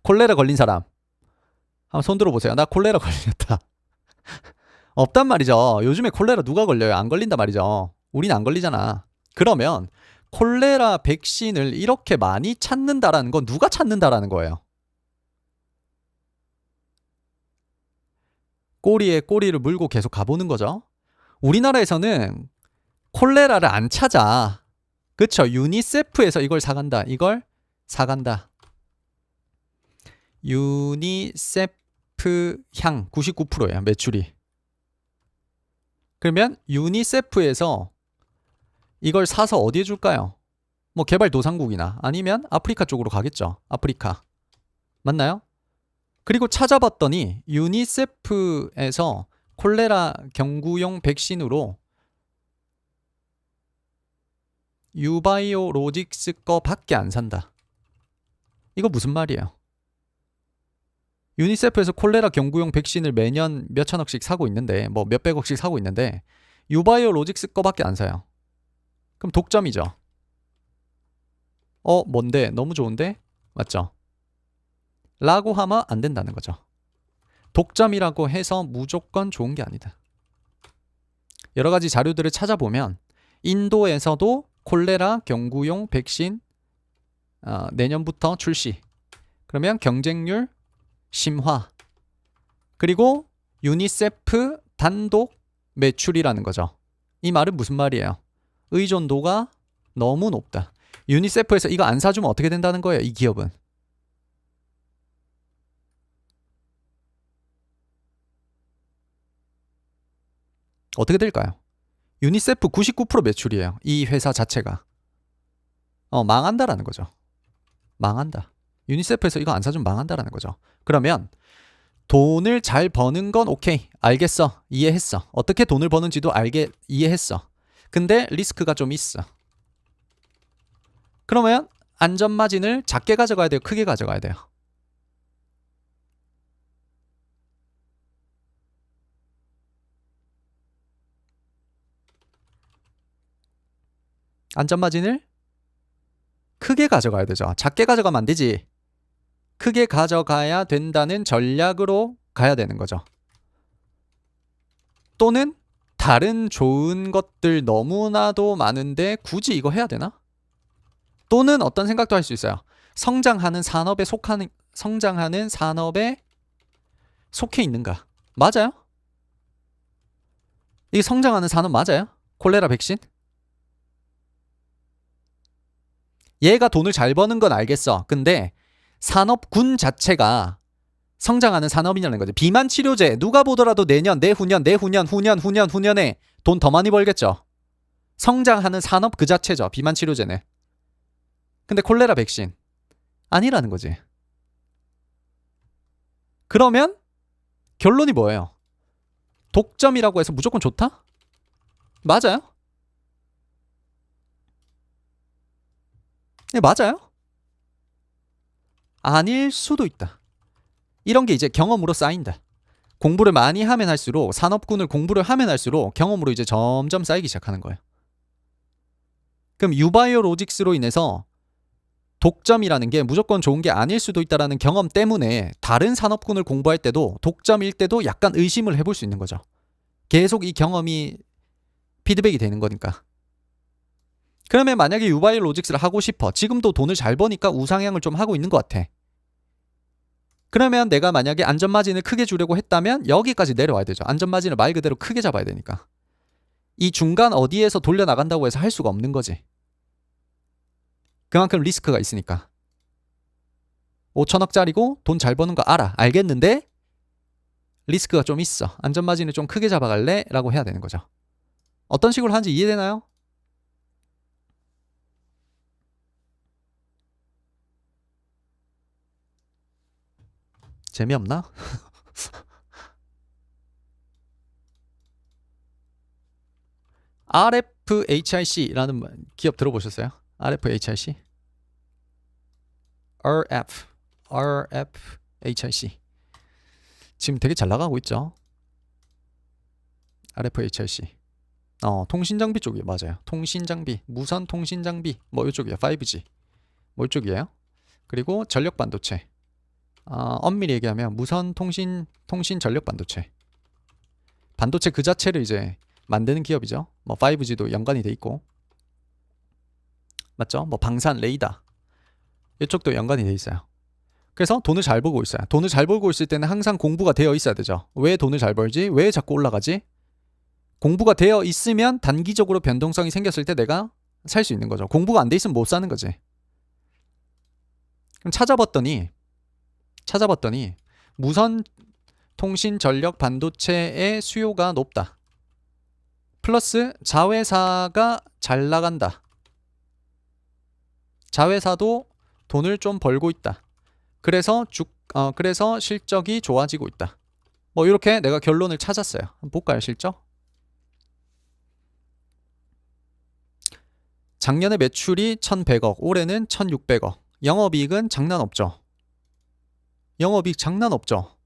콜레라 걸린 사람 한번 손 들어보세요. 나 콜레라 걸렸다. 없단 말이죠. 요즘에 콜레라 누가 걸려요? 안 걸린단 말이죠. 우린 안 걸리잖아. 그러면 콜레라 백신을 이렇게 많이 찾는다라는 건 누가 찾는다라는 거예요? 꼬리에 꼬리를 물고 계속 가보는 거죠. 우리나라에서는 콜레라를 안 찾아. 그쵸? 유니세프에서 이걸 사간다. 유니세프 향 99%예요. 매출이. 그러면 유니세프에서 이걸 사서 어디에 줄까요? 뭐 개발도상국이나 아니면 아프리카 쪽으로 가겠죠. 아프리카. 맞나요? 그리고 찾아봤더니 유니세프에서 콜레라 경구용 백신으로 유바이오로직스 거밖에 안 산다. 이거 무슨 말이에요? 유니세프에서 콜레라 경구용 백신을 매년 몇천억씩 사고 있는데 뭐 몇백억씩 사고 있는데 유바이오로직스 거밖에 안 사요. 그럼 독점이죠. 뭔데? 너무 좋은데? 맞죠? 라고 하면 안 된다는 거죠. 독점이라고 해서 무조건 좋은 게 아니다. 여러 가지 자료들을 찾아보면 인도에서도 콜레라 경구용 백신 내년부터 출시. 그러면 경쟁률 심화. 그리고 유니세프 단독 매출이라는 거죠. 이 말은 무슨 말이에요? 의존도가 너무 높다. 유니세프에서 이거 안 사주면 어떻게 된다는 거예요? 이 기업은. 어떻게 될까요? 유니세프 99% 매출이에요. 이 회사 자체가. 망한다라는 거죠. 망한다. 유니세프에서 이거 안 사주면 망한다라는 거죠. 그러면 돈을 잘 버는 건 오케이. 알겠어. 이해했어. 어떻게 돈을 버는지도 이해했어. 근데 리스크가 좀 있어. 그러면 안전마진을 작게 가져가야 돼요? 크게 가져가야 돼요? 안전마진을 크게 가져가야 되죠. 작게 가져가면 안 되지. 크게 가져가야 된다는 전략으로 가야 되는 거죠. 또는 다른 좋은 것들 너무나도 많은데 굳이 이거 해야 되나? 또는 어떤 생각도 할 수 있어요. 성장하는 산업에 속해 있는가? 맞아요? 이게 성장하는 산업 맞아요? 콜레라 백신? 얘가 돈을 잘 버는 건 알겠어. 근데 산업군 자체가 성장하는 산업이냐는 거죠. 비만 치료제 누가 보더라도 내년, 후년에 돈 더 많이 벌겠죠. 성장하는 산업 그 자체죠. 비만 치료제는. 근데 콜레라 백신 아니라는 거지. 그러면 결론이 뭐예요? 독점이라고 해서 무조건 좋다? 맞아요? 네, 맞아요. 아닐 수도 있다. 이런 게 이제 경험으로 쌓인다. 공부를 많이 하면 할수록 산업군을 공부를 하면 할수록 경험으로 이제 점점 쌓이기 시작하는 거예요. 그럼 유바이오로직스로 인해서 독점이라는 게 무조건 좋은 게 아닐 수도 있다라는 경험 때문에 다른 산업군을 공부할 때도 독점일 때도 약간 의심을 해볼 수 있는 거죠. 계속 이 경험이 피드백이 되는 거니까. 그러면 만약에 유바이오 로직스를 하고 싶어. 지금도 돈을 잘 버니까 우상향을 좀 하고 있는 것 같아. 그러면 내가 만약에 안전마진을 크게 주려고 했다면 여기까지 내려와야 되죠. 안전마진을 말 그대로 크게 잡아야 되니까. 이 중간 어디에서 돌려나간다고 해서 할 수가 없는 거지. 그만큼 리스크가 있으니까. 5천억짜리고 돈 잘 버는 거 알겠는데 리스크가 좀 있어. 안전마진을 좀 크게 잡아갈래? 라고 해야 되는 거죠. 어떤 식으로 하는지 이해되나요? 재미없나? RFHIC라는 기업 들어보셨어요? RFHIC? RFHIC. 지금 되게 잘 나가고 있죠. RFHIC. 통신장비 쪽이에요. 맞아요. 통신장비, 무선 통신장비 뭐 이쪽이에요. 5G 뭐 이쪽이에요. 그리고 전력반도체. 엄밀히 얘기하면 무선 통신 전력반도체. 반도체 그 자체를 이제 만드는 기업이죠. 뭐 5G도 연관이 돼 있고, 맞죠? 뭐 방산, 레이더 이쪽도 연관이 돼 있어요. 그래서 돈을 잘 벌고 있어요. 돈을 잘 벌고 있을 때는 항상 공부가 되어 있어야 되죠. 왜 돈을 잘 벌지? 왜 자꾸 올라가지? 공부가 되어 있으면 단기적으로 변동성이 생겼을 때 내가 살 수 있는 거죠. 공부가 안 돼 있으면 못 사는 거지. 그럼 찾아봤더니 무선 통신 전력 반도체의 수요가 높다. 플러스 자회사가 잘 나간다. 자회사도 돈을 좀 벌고 있다. 그래서 실적이 좋아지고 있다. 뭐 이렇게 내가 결론을 찾았어요. 한번 볼까요, 실적? 작년에 매출이 1,100억, 올해는 1,600억. 영업이익은 장난 없죠. 영업이익 장난 없죠.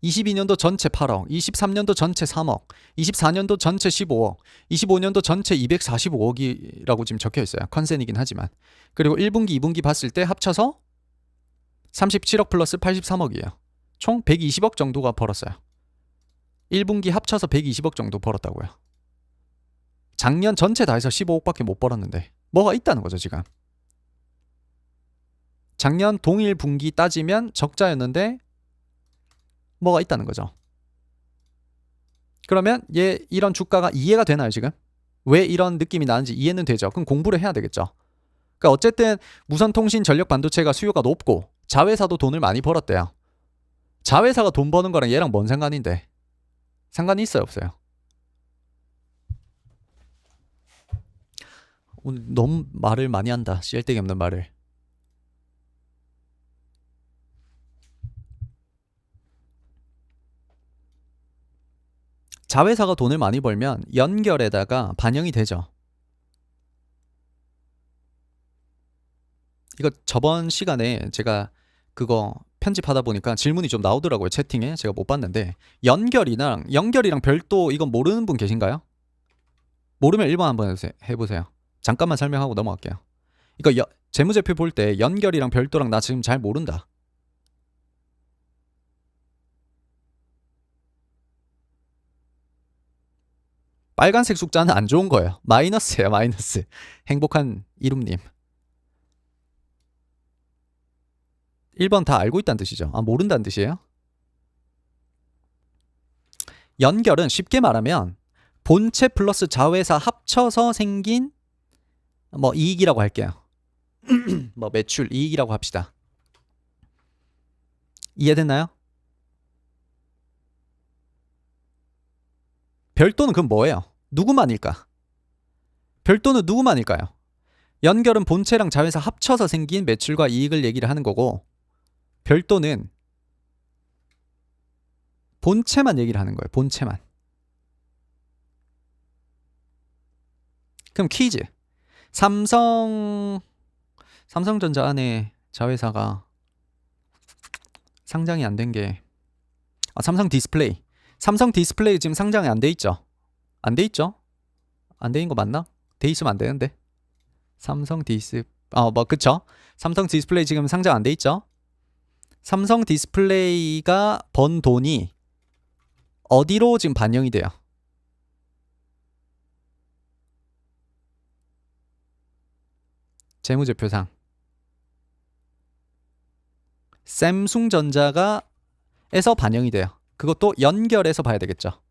22년도 전체 8억, 23년도 전체 3억, 24년도 전체 15억, 25년도 전체 245억이라고 지금 적혀 있어요. 컨센이긴 하지만. 그리고 1분기, 2분기 봤을 때 합쳐서 37억 플러스 83억이에요. 총 120억 정도가 벌었어요. 1분기 합쳐서 120억 정도 벌었다고요. 작년 전체 다 해서 15억밖에 못 벌었는데 뭐가 있다는 거죠, 지금. 작년 동일 분기 따지면 적자였는데 뭐가 있다는 거죠. 그러면 이런 주가가 이해가 되나요, 지금? 왜 이런 느낌이 나는지 이해는 되죠. 그럼 공부를 해야 되겠죠. 그러니까 어쨌든 무선 통신 전력 반도체가 수요가 높고 자회사도 돈을 많이 벌었대요. 자회사가 돈 버는 거랑 얘랑 뭔 상관인데? 상관이 있어요, 없어요? 오늘 너무 말을 많이 한다. 쓸데기 없는 말을. 자회사가 돈을 많이 벌면 연결에다가 반영이 되죠. 이거 저번 시간에 제가 그거 편집하다 보니까 질문이 좀 나오더라고요. 채팅에. 제가 못 봤는데 연결이랑 별도 이건 모르는 분 계신가요? 모르면 1번 한번 해보세요. 잠깐만 설명하고 넘어갈게요. 이거 재무제표 볼 때 연결이랑 별도랑 나 지금 잘 모른다. 빨간색 숫자는 안 좋은 거예요. 마이너스예요, 마이너스. 행복한 이룸님. 1번 다 알고 있다는 뜻이죠. 모른다는 뜻이에요? 연결은 쉽게 말하면 본체 플러스 자회사 합쳐서 생긴 뭐 이익이라고 할게요. 뭐 매출 이익이라고 합시다. 이해됐나요? 별도는 그럼 뭐예요? 누구만일까? 별도는 누구만일까요? 연결은 본체랑 자회사 합쳐서 생긴 매출과 이익을 얘기를 하는 거고, 별도는 본체만 얘기를 하는 거예요. 본체만. 그럼 퀴즈. 삼성전자 안에 자회사가 상장이 안 된 게 삼성 디스플레이 지금 상장이 안 돼 있죠? 안 돼 있죠? 안 돼 있는 거 맞나? 돼 있으면 안 되는데. 그쵸? 삼성 디스플레이 지금 상장 안 돼 있죠? 삼성 디스플레이가 번 돈이 어디로 지금 반영이 돼요? 재무제표상 샘숭전자가 에서 반영이 돼요. 그것도 연결해서 봐야 되겠죠.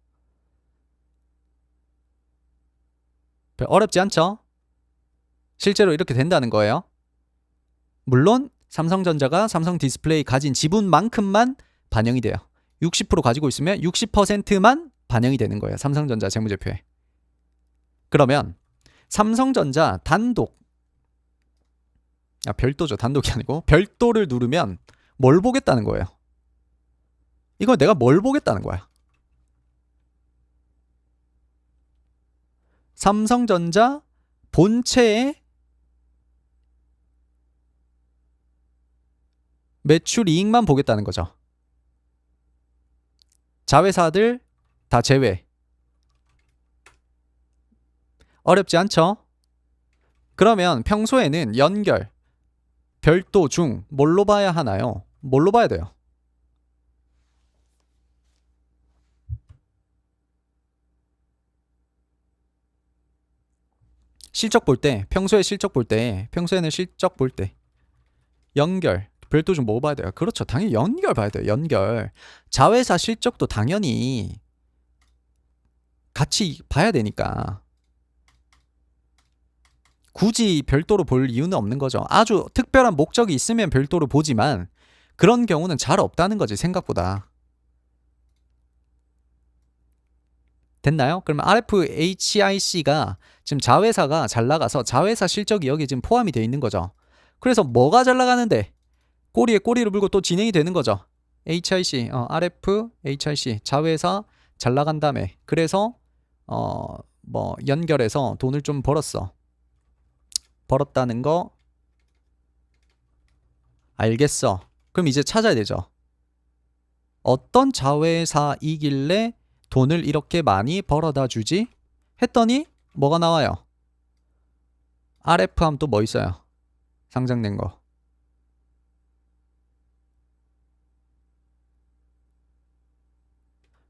어렵지 않죠? 실제로 이렇게 된다는 거예요. 물론 삼성전자가 삼성디스플레이 가진 지분만큼만 반영이 돼요. 60% 가지고 있으면 60%만 반영이 되는 거예요. 삼성전자 재무제표에. 그러면 삼성전자 단독, 별도죠. 단독이 아니고 별도를 누르면 뭘 보겠다는 거예요. 이거 내가 뭘 보겠다는 거야. 삼성전자 본체의 매출 이익만 보겠다는 거죠. 자회사들 다 제외. 어렵지 않죠? 그러면 평소에는 연결, 별도, 중 뭘로 봐야 하나요? 뭘로 봐야 돼요? 실적 볼 때, 평소에 실적 볼 때, 평소에는 실적 볼 때 연결, 별도 중 뭐 봐야 돼요? 그렇죠. 당연히 연결 봐야 돼요. 연결. 자회사 실적도 당연히 같이 봐야 되니까. 굳이 별도로 볼 이유는 없는 거죠. 아주 특별한 목적이 있으면 별도로 보지만 그런 경우는 잘 없다는 거지, 생각보다. 됐나요? 그러면 RFHIC가 지금 자회사가 잘 나가서 자회사 실적이 여기 지금 포함이 되어 있는 거죠. 그래서 뭐가 잘 나가는데 꼬리에 꼬리를 물고 또 진행이 되는 거죠. HIC, RFHIC 자회사 잘 나간 다음에 그래서 뭐 연결해서 돈을 좀 벌었다는 거 알겠어. 그럼 이제 찾아야 되죠. 어떤 자회사이길래 돈을 이렇게 많이 벌어다 주지? 했더니 뭐가 나와요? RF 하면 또 뭐 있어요? 상장된 거.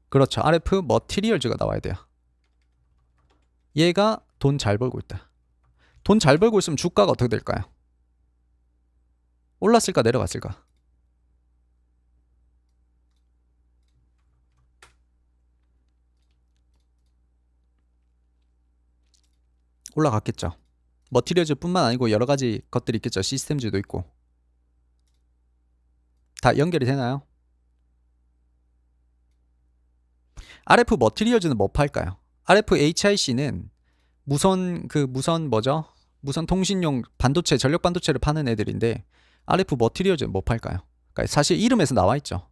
그렇죠. RF 머티리얼즈가 나와야 돼요. 얘가 돈 잘 벌고 있다. 돈 잘 벌고 있으면 주가가 어떻게 될까요? 올랐을까 내려갔을까? 올라갔겠죠. 머티리얼즈 뿐만 아니고 여러 가지 것들이 있겠죠. 시스템즈도 있고. 다 연결이 되나요? RF 머티리얼즈는 뭐 팔까요? RFHIC는 무선 통신용 반도체, 전력 반도체를 파는 애들인데 RF 머티리얼즈는 뭐 팔까요? 그러니까 사실 이름에서 나와 있죠.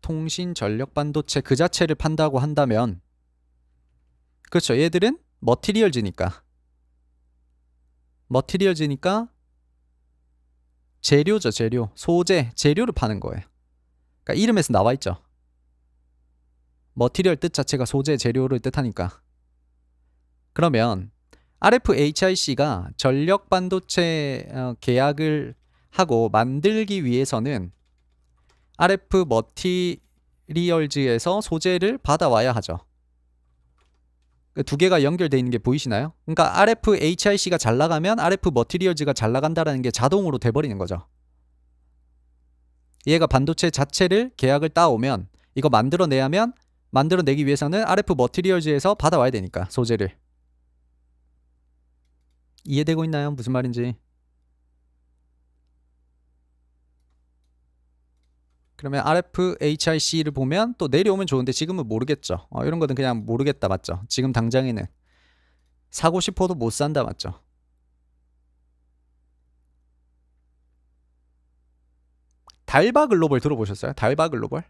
통신 전력 반도체 그 자체를 판다고 한다면 그렇죠. 얘들은 머티리얼즈니까 재료죠. 재료. 소재, 재료를 파는 거예요. 그러니까 이름에서 나와 있죠. 머티리얼 뜻 자체가 소재, 재료를 뜻하니까. 그러면 RFHIC가 전력 반도체 계약을 하고 만들기 위해서는 RF 머티리얼즈에서 소재를 받아와야 하죠. 두 개가 연결되어 있는 게 보이시나요? 그러니까 RFHIC가 잘 나가면 RF 머티리얼즈가 잘 나간다는 게 자동으로 돼버리는 거죠. 얘가 반도체 자체를 계약을 따오면 이거 만들어내기 위해서는 RF 머티리얼즈에서 받아와야 되니까 소재를. 이해되고 있나요? 무슨 말인지. 그러면 RFHIC를 보면 또 내려오면 좋은데 지금은 모르겠죠. 이런 거는 그냥 모르겠다 맞죠? 지금 당장에는 사고 싶어도 못 산다 맞죠? 달바 글로벌 들어보셨어요? 달바 글로벌?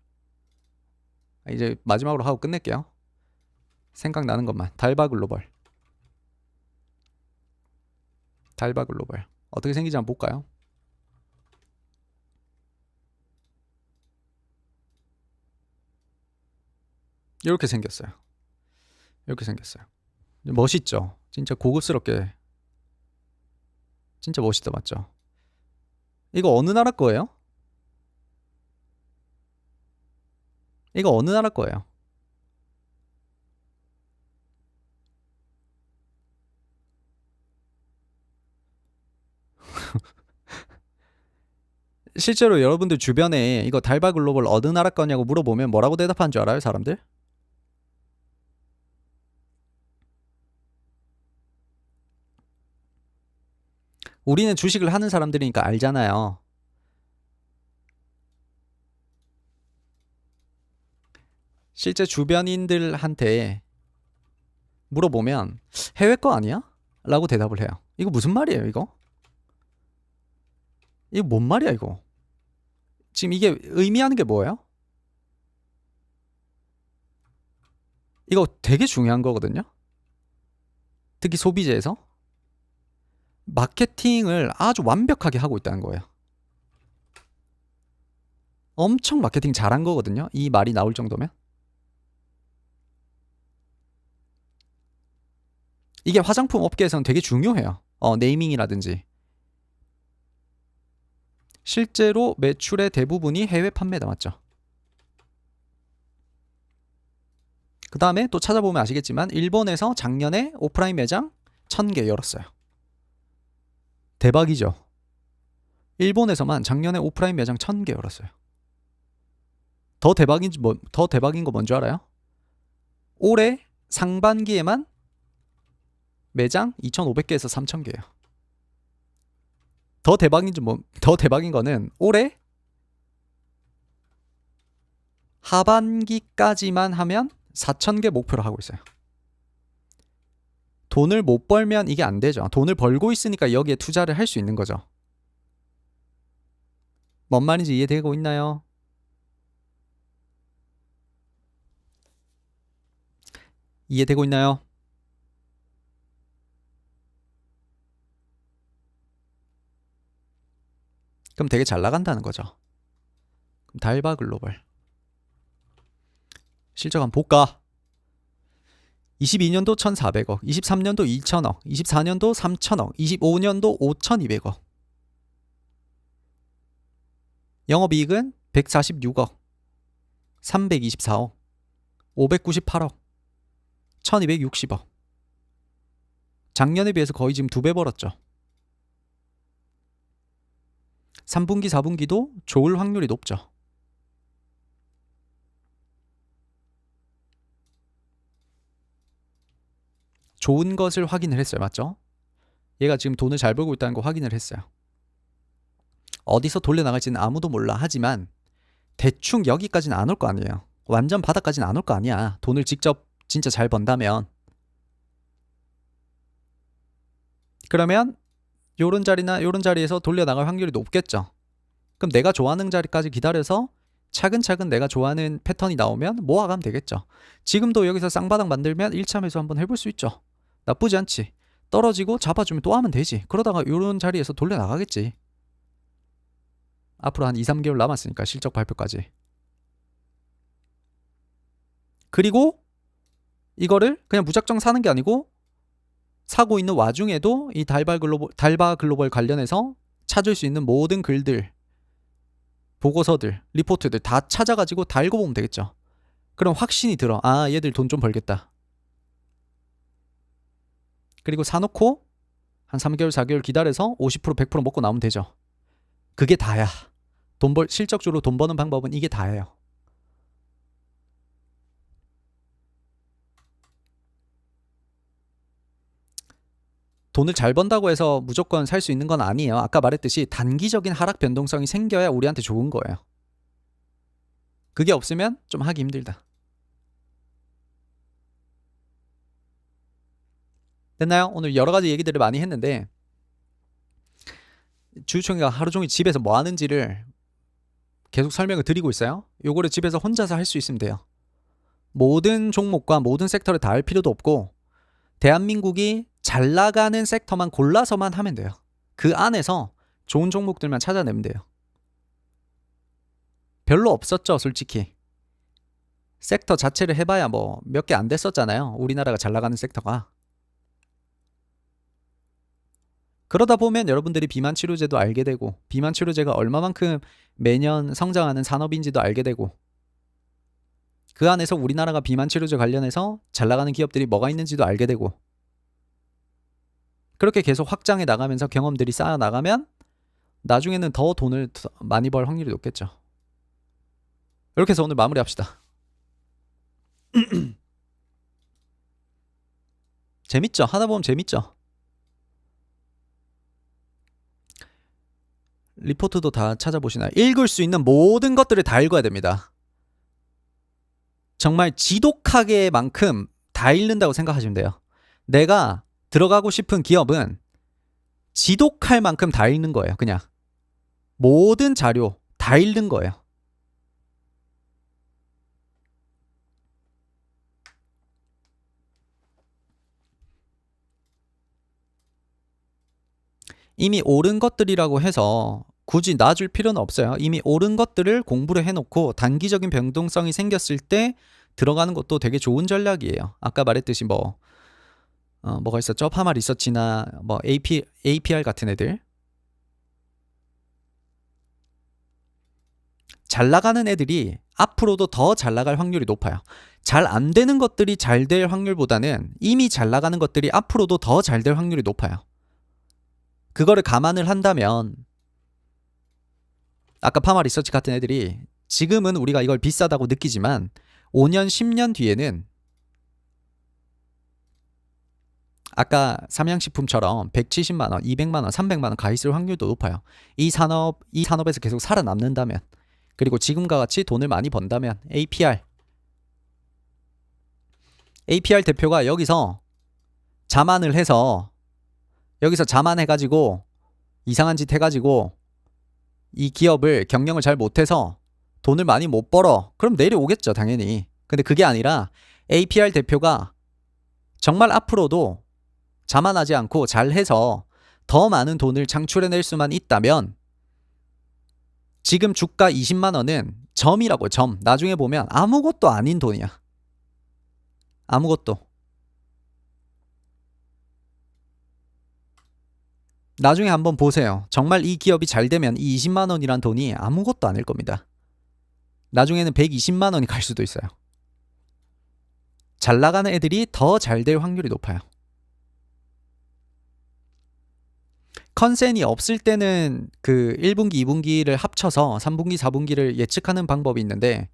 이제 마지막으로 하고 끝낼게요. 생각나는 것만. 달바 글로벌. 어떻게 생기지 한번 볼까요? 이렇게 생겼어요. 멋있죠? 진짜 고급스럽게. 진짜 멋있다 맞죠? 이거 어느 나라 거예요? 이거 어느 나라 거예요? 실제로 여러분들 주변에 이거 달바 글로벌 어느 나라 거냐고 물어보면 뭐라고 대답하는 줄 알아요, 사람들? 우리는 주식을 하는 사람들이니까 알잖아요. 실제 주변인들한테 물어보면 해외 거 아니야? 라고 대답을 해요. 이거 무슨 말이에요, 이거? 이거 뭔 말이야, 이거? 지금 이게 의미하는 게 뭐예요? 이거 되게 중요한 거거든요. 특히 소비재에서 마케팅을 아주 완벽하게 하고 있다는 거예요. 엄청 마케팅 잘한 거거든요. 이 말이 나올 정도면. 이게 화장품 업계에서는 되게 중요해요. 네이밍이라든지. 실제로 매출의 대부분이 해외 판매다, 맞죠? 그 다음에 또 찾아보면 아시겠지만 일본에서 작년에 오프라인 매장 1000개 열었어요. 대박이죠. 일본에서만 작년에 오프라인 매장 1000개 열었어요. 더 대박인 거 뭔지 알아요? 올해 상반기에만 매장 2,500개에서 3,000개예요. 더 대박인 거는 올해 하반기까지만 하면 4,000개 목표로 하고 있어요. 돈을 못 벌면 이게 안 되죠. 돈을 벌고 있으니까 여기에 투자를 할 수 있는 거죠. 뭔 말인지 이해되고 있나요? 이해되고 있나요? 그럼 되게 잘 나간다는 거죠. 그럼 달바 글로벌 실적 한번 볼까? 22년도 1,400억, 23년도 2,000억, 24년도 3,000억, 25년도 5,200억. 영업이익은 146억, 324억, 598억, 1,260억. 작년에 비해서 거의 지금 2배 벌었죠. 3분기, 4분기도 좋을 확률이 높죠. 좋은 것을 확인을 했어요. 맞죠? 얘가 지금 돈을 잘 벌고 있다는 거 확인을 했어요. 어디서 돌려나갈지는 아무도 몰라. 하지만 대충 여기까지는 안 올 거 아니에요. 완전 바닥까지는 안 올 거 아니야. 돈을 직접 진짜 잘 번다면. 그러면 요런 자리나 요런 자리에서 돌려나갈 확률이 높겠죠. 그럼 내가 좋아하는 자리까지 기다려서 차근차근 내가 좋아하는 패턴이 나오면 모아가면 되겠죠. 지금도 여기서 쌍바닥 만들면 1차 매수 한번 해볼 수 있죠. 나쁘지 않지. 떨어지고 잡아주면 또 하면 되지. 그러다가 요런 자리에서 돌려나가겠지. 앞으로 한 2, 3개월 남았으니까 실적 발표까지. 그리고 이거를 그냥 무작정 사는 게 아니고 사고 있는 와중에도 이 달바 글로벌 관련해서 찾을 수 있는 모든 글들, 보고서들, 리포트들 다 찾아가지고 다 읽어보면 되겠죠. 그럼 확신이 들어. 아, 얘들 돈 좀 벌겠다. 그리고 사놓고 한 3개월, 4개월 기다려서 50%, 100% 먹고 나오면 되죠. 그게 다야. 실적적으로 돈 버는 방법은 이게 다예요. 돈을 잘 번다고 해서 무조건 살 수 있는 건 아니에요. 아까 말했듯이 단기적인 하락 변동성이 생겨야 우리한테 좋은 거예요. 그게 없으면 좀 하기 힘들다. 됐나요? 오늘 여러 가지 얘기들을 많이 했는데 주주총회가 하루 종일 집에서 뭐 하는지를 계속 설명을 드리고 있어요. 요거를 집에서 혼자서 할 수 있으면 돼요. 모든 종목과 모든 섹터를 다 할 필요도 없고 대한민국이 잘 나가는 섹터만 골라서만 하면 돼요. 그 안에서 좋은 종목들만 찾아내면 돼요. 별로 없었죠, 솔직히. 섹터 자체를 해봐야 뭐 몇 개 안 됐었잖아요. 우리나라가 잘 나가는 섹터가. 그러다 보면 여러분들이 비만 치료제도 알게 되고 비만 치료제가 얼마만큼 매년 성장하는 산업인지도 알게 되고 그 안에서 우리나라가 비만 치료제 관련해서 잘 나가는 기업들이 뭐가 있는지도 알게 되고, 그렇게 계속 확장해 나가면서 경험들이 쌓여 나가면 나중에는 더 돈을 많이 벌 확률이 높겠죠. 이렇게 해서 오늘 마무리합시다. 재밌죠? 하다 보면 재밌죠? 리포트도 다 찾아보시나요? 읽을 수 있는 모든 것들을 다 읽어야 됩니다. 정말 지독하게만큼 다 읽는다고 생각하시면 돼요. 내가 들어가고 싶은 기업은 지독할 만큼 다 읽는 거예요. 그냥 모든 자료 다 읽는 거예요. 이미 옳은 것들이라고 해서 굳이 놔줄 필요는 없어요. 이미 옳은 것들을 공부를 해놓고 단기적인 변동성이 생겼을 때 들어가는 것도 되게 좋은 전략이에요. 아까 말했듯이 뭐가 있었죠? 파마 리서치나 뭐 APR 같은 애들. 잘 나가는 애들이 앞으로도 더 잘 나갈 확률이 높아요. 잘 안 되는 것들이 잘 될 확률보다는 이미 잘 나가는 것들이 앞으로도 더 잘 될 확률이 높아요. 그거를 감안을 한다면 아까 파마 리서치 같은 애들이 지금은 우리가 이걸 비싸다고 느끼지만 5년, 10년 뒤에는 아까 삼양식품처럼 170만 원, 200만 원, 300만 원 가 있을 확률도 높아요. 이 산업에서 계속 살아남는다면, 그리고 지금과 같이 돈을 많이 번다면 APR 대표가 여기서 자만해가지고 이상한 짓 해가지고 이 기업을 경영을 잘 못해서 돈을 많이 못 벌어. 그럼 내려오겠죠, 당연히. 근데 그게 아니라 APR 대표가 정말 앞으로도 자만하지 않고 잘해서 더 많은 돈을 창출해낼 수만 있다면 지금 주가 20만 원은 점이라고요. 점. 나중에 보면 아무것도 아닌 돈이야. 아무것도. 나중에 한번 보세요. 정말 이 기업이 잘 되면 이 20만 원이란 돈이 아무것도 아닐 겁니다. 나중에는 120만 원이 갈 수도 있어요. 잘 나가는 애들이 더 잘 될 확률이 높아요. 컨센이 없을 때는 그 1분기, 2분기를 합쳐서 3분기, 4분기를 예측하는 방법이 있는데,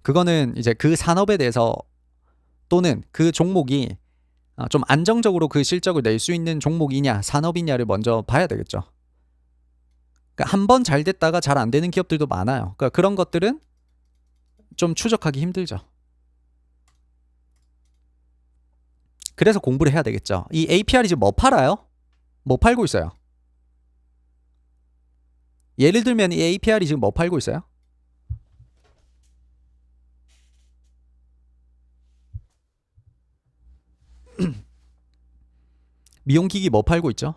그거는 이제 그 산업에 대해서 또는 그 종목이 좀 안정적으로 그 실적을 낼 수 있는 종목이냐 산업이냐를 먼저 봐야 되겠죠. 그러니까 한번 잘 됐다가 잘 안 되는 기업들도 많아요. 그러니까 그런 것들은 좀 추적하기 힘들죠. 그래서 공부를 해야 되겠죠. 이 APR이 지금 뭐 팔아요? 뭐 팔고 있어요? 예를 들면 이 APR이 지금 뭐 팔고 있어요? 미용기기 뭐 팔고 있죠?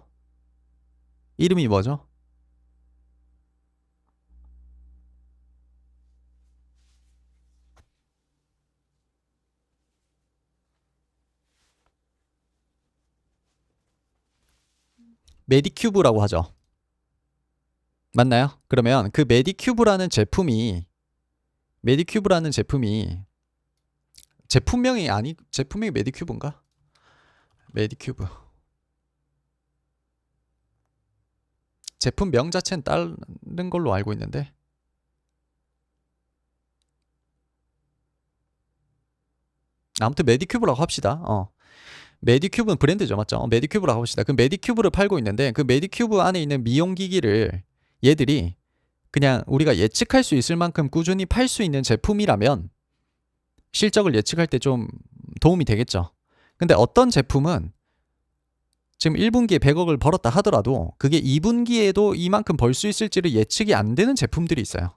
이름이 뭐죠? 메디큐브라고 하죠. 맞나요? 그러면 그 메디큐브라는 제품이 제품명이 메디큐브인가? 메디큐브. 제품명 자체는 다른 걸로 알고 있는데. 아무튼 메디큐브라고 합시다. 메디큐브는 브랜드죠, 맞죠? 메디큐브라고 합시다. 그 메디큐브를 팔고 있는데 그 메디큐브 안에 있는 미용기기를 얘들이 그냥 우리가 예측할 수 있을 만큼 꾸준히 팔 수 있는 제품이라면 실적을 예측할 때 좀 도움이 되겠죠. 근데 어떤 제품은 지금 1분기에 100억을 벌었다 하더라도 그게 2분기에도 이만큼 벌 수 있을지를 예측이 안 되는 제품들이 있어요.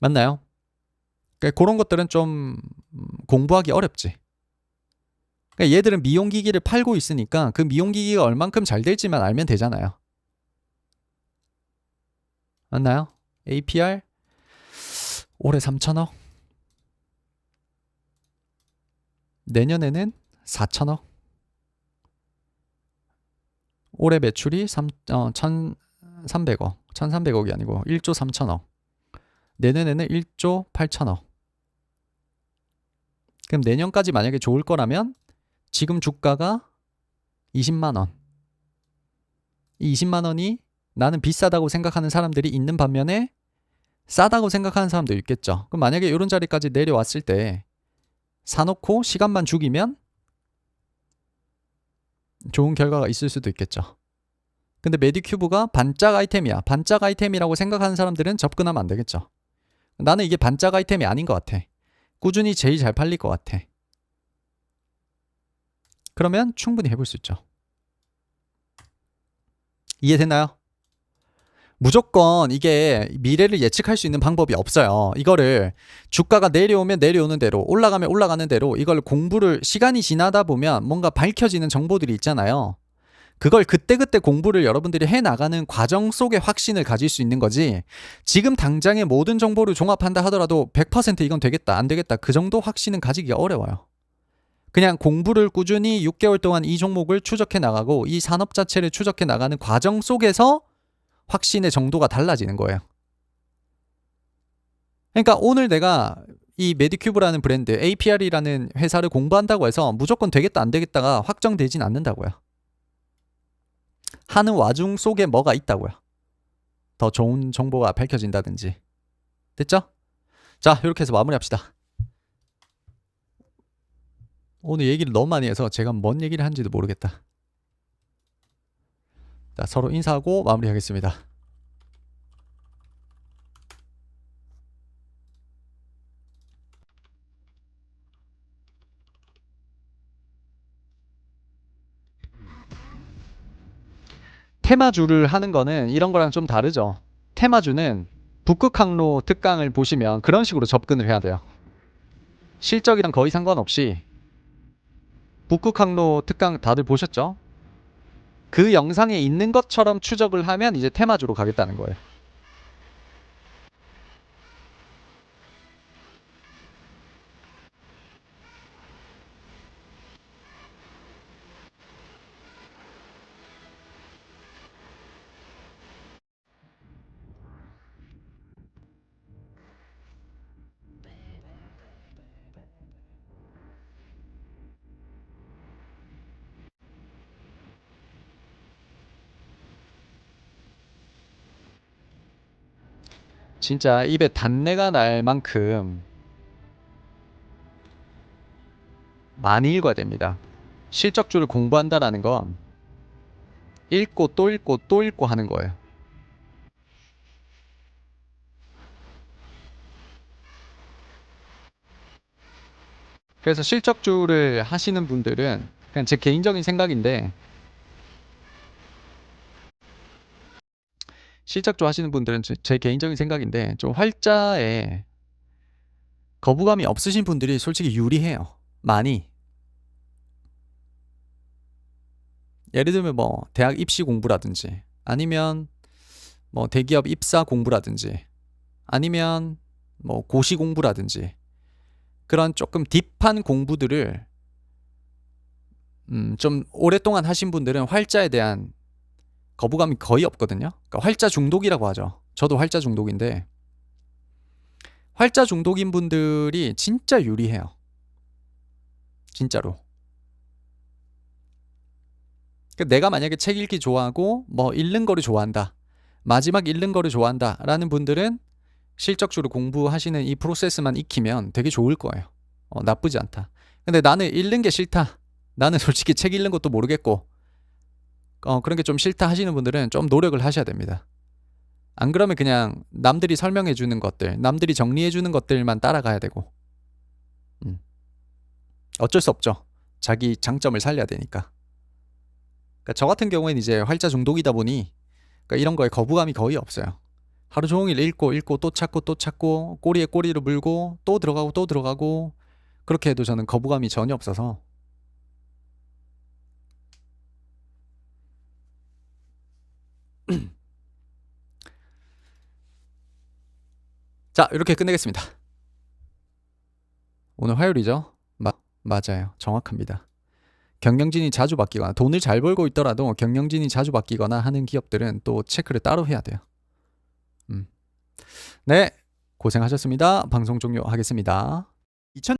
맞나요? 그러니까 그런 것들은 좀 공부하기 어렵지. 그러니까 얘들은 미용기기를 팔고 있으니까 그 미용기기가 얼만큼 잘 될지만 알면 되잖아요. 맞나요? APR 올해 3천억, 내년에는 4천억, 올해 매출이 1,300억, 1,300억이 아니고 1조 3천억. 내년에는 1조 8천억. 그럼 내년까지 만약에 좋을 거라면 지금 주가가 20만 원. 이 20만 원이 나는 비싸다고 생각하는 사람들이 있는 반면에 싸다고 생각하는 사람도 있겠죠. 그럼 만약에 이런 자리까지 내려왔을 때 사놓고 시간만 죽이면 좋은 결과가 있을 수도 있겠죠. 근데 메디큐브가 반짝 아이템이야. 반짝 아이템이라고 생각하는 사람들은 접근하면 안 되겠죠. 나는 이게 반짝 아이템이 아닌 것 같아. 꾸준히 제일 잘 팔릴 것 같아. 그러면 충분히 해볼 수 있죠. 이해됐나요? 무조건 이게 미래를 예측할 수 있는 방법이 없어요. 이거를 주가가 내려오면 내려오는 대로, 올라가면 올라가는 대로 이걸 공부를 시간이 지나다 보면 뭔가 밝혀지는 정보들이 있잖아요. 그걸 그때그때 공부를 여러분들이 해나가는 과정 속에 확신을 가질 수 있는 거지, 지금 당장의 모든 정보를 종합한다 하더라도 100% 이건 되겠다 안 되겠다 그 정도 확신은 가지기가 어려워요. 그냥 공부를 꾸준히 6개월 동안 이 종목을 추적해 나가고 이 산업 자체를 추적해 나가는 과정 속에서 확신의 정도가 달라지는 거예요. 그러니까 오늘 내가 이 메디큐브라는 브랜드, APR이라는 회사를 공부한다고 해서 무조건 되겠다 안 되겠다가 확정되진 않는다고요. 하는 와중 속에 뭐가 있다고요. 더 좋은 정보가 밝혀진다든지. 됐죠? 자, 이렇게 해서 마무리합시다. 오늘 얘기를 너무 많이 해서 제가 뭔 얘기를 한지도 모르겠다. 자, 서로 인사하고 마무리하겠습니다. 테마주를 하는 거는 이런 거랑 좀 다르죠. 테마주는 북극 항로 특강을 보시면 그런 식으로 접근을 해야 돼요. 실적이랑 거의 상관없이 북극 항로 특강 다들 보셨죠? 그 영상에 있는 것처럼 추적을 하면 이제 테마주로 가겠다는 거예요. 진짜 입에 단내가 날 만큼 많이 읽어야 됩니다. 실적주를 공부한다라는 건 읽고 또 읽고 또 읽고 하는 거예요. 그래서 실적주를 하시는 분들은, 그냥 제 개인적인 생각인데, 실적주 하시는 분들은 제 개인적인 생각인데 좀 활자에 거부감이 없으신 분들이 솔직히 유리해요. 많이. 예를 들면 뭐 대학 입시 공부라든지, 아니면 뭐 대기업 입사 공부라든지, 아니면 뭐 고시 공부라든지, 그런 조금 딥한 공부들을 좀 오랫동안 하신 분들은 활자에 대한 거부감이 거의 없거든요. 그러니까 활자 중독이라고 하죠. 저도 활자 중독인데, 활자 중독인 분들이 진짜 유리해요. 진짜로. 그러니까 내가 만약에 책 읽기 좋아하고 뭐 읽는 거를 좋아한다, 마지막 읽는 거를 좋아한다 라는 분들은 실적주를 공부하시는 이 프로세스만 익히면 되게 좋을 거예요. 나쁘지 않다. 근데 나는 읽는 게 싫다, 나는 솔직히 책 읽는 것도 모르겠고 그런 게 좀 싫다 하시는 분들은 좀 노력을 하셔야 됩니다. 안 그러면 그냥 남들이 설명해 주는 것들, 남들이 정리해 주는 것들만 따라가야 되고, 어쩔 수 없죠. 자기 장점을 살려야 되니까. 그러니까 저 같은 경우에는 이제 활자 중독이다 보니 그러니까 이런 거에 거부감이 거의 없어요. 하루 종일 읽고 읽고 또 찾고 또 찾고 꼬리에 꼬리를 물고 또 들어가고 또 들어가고, 그렇게 해도 저는 거부감이 전혀 없어서. 자, 이렇게 끝내겠습니다. 오늘 화요일이죠? 맞아요. 정확합니다. 경영진이 자주 바뀌거나 돈을 잘 벌고 있더라도 경영진이 자주 바뀌거나 하는 기업들은 또 체크를 따로 해야 돼요. 네, 고생하셨습니다. 방송 종료하겠습니다.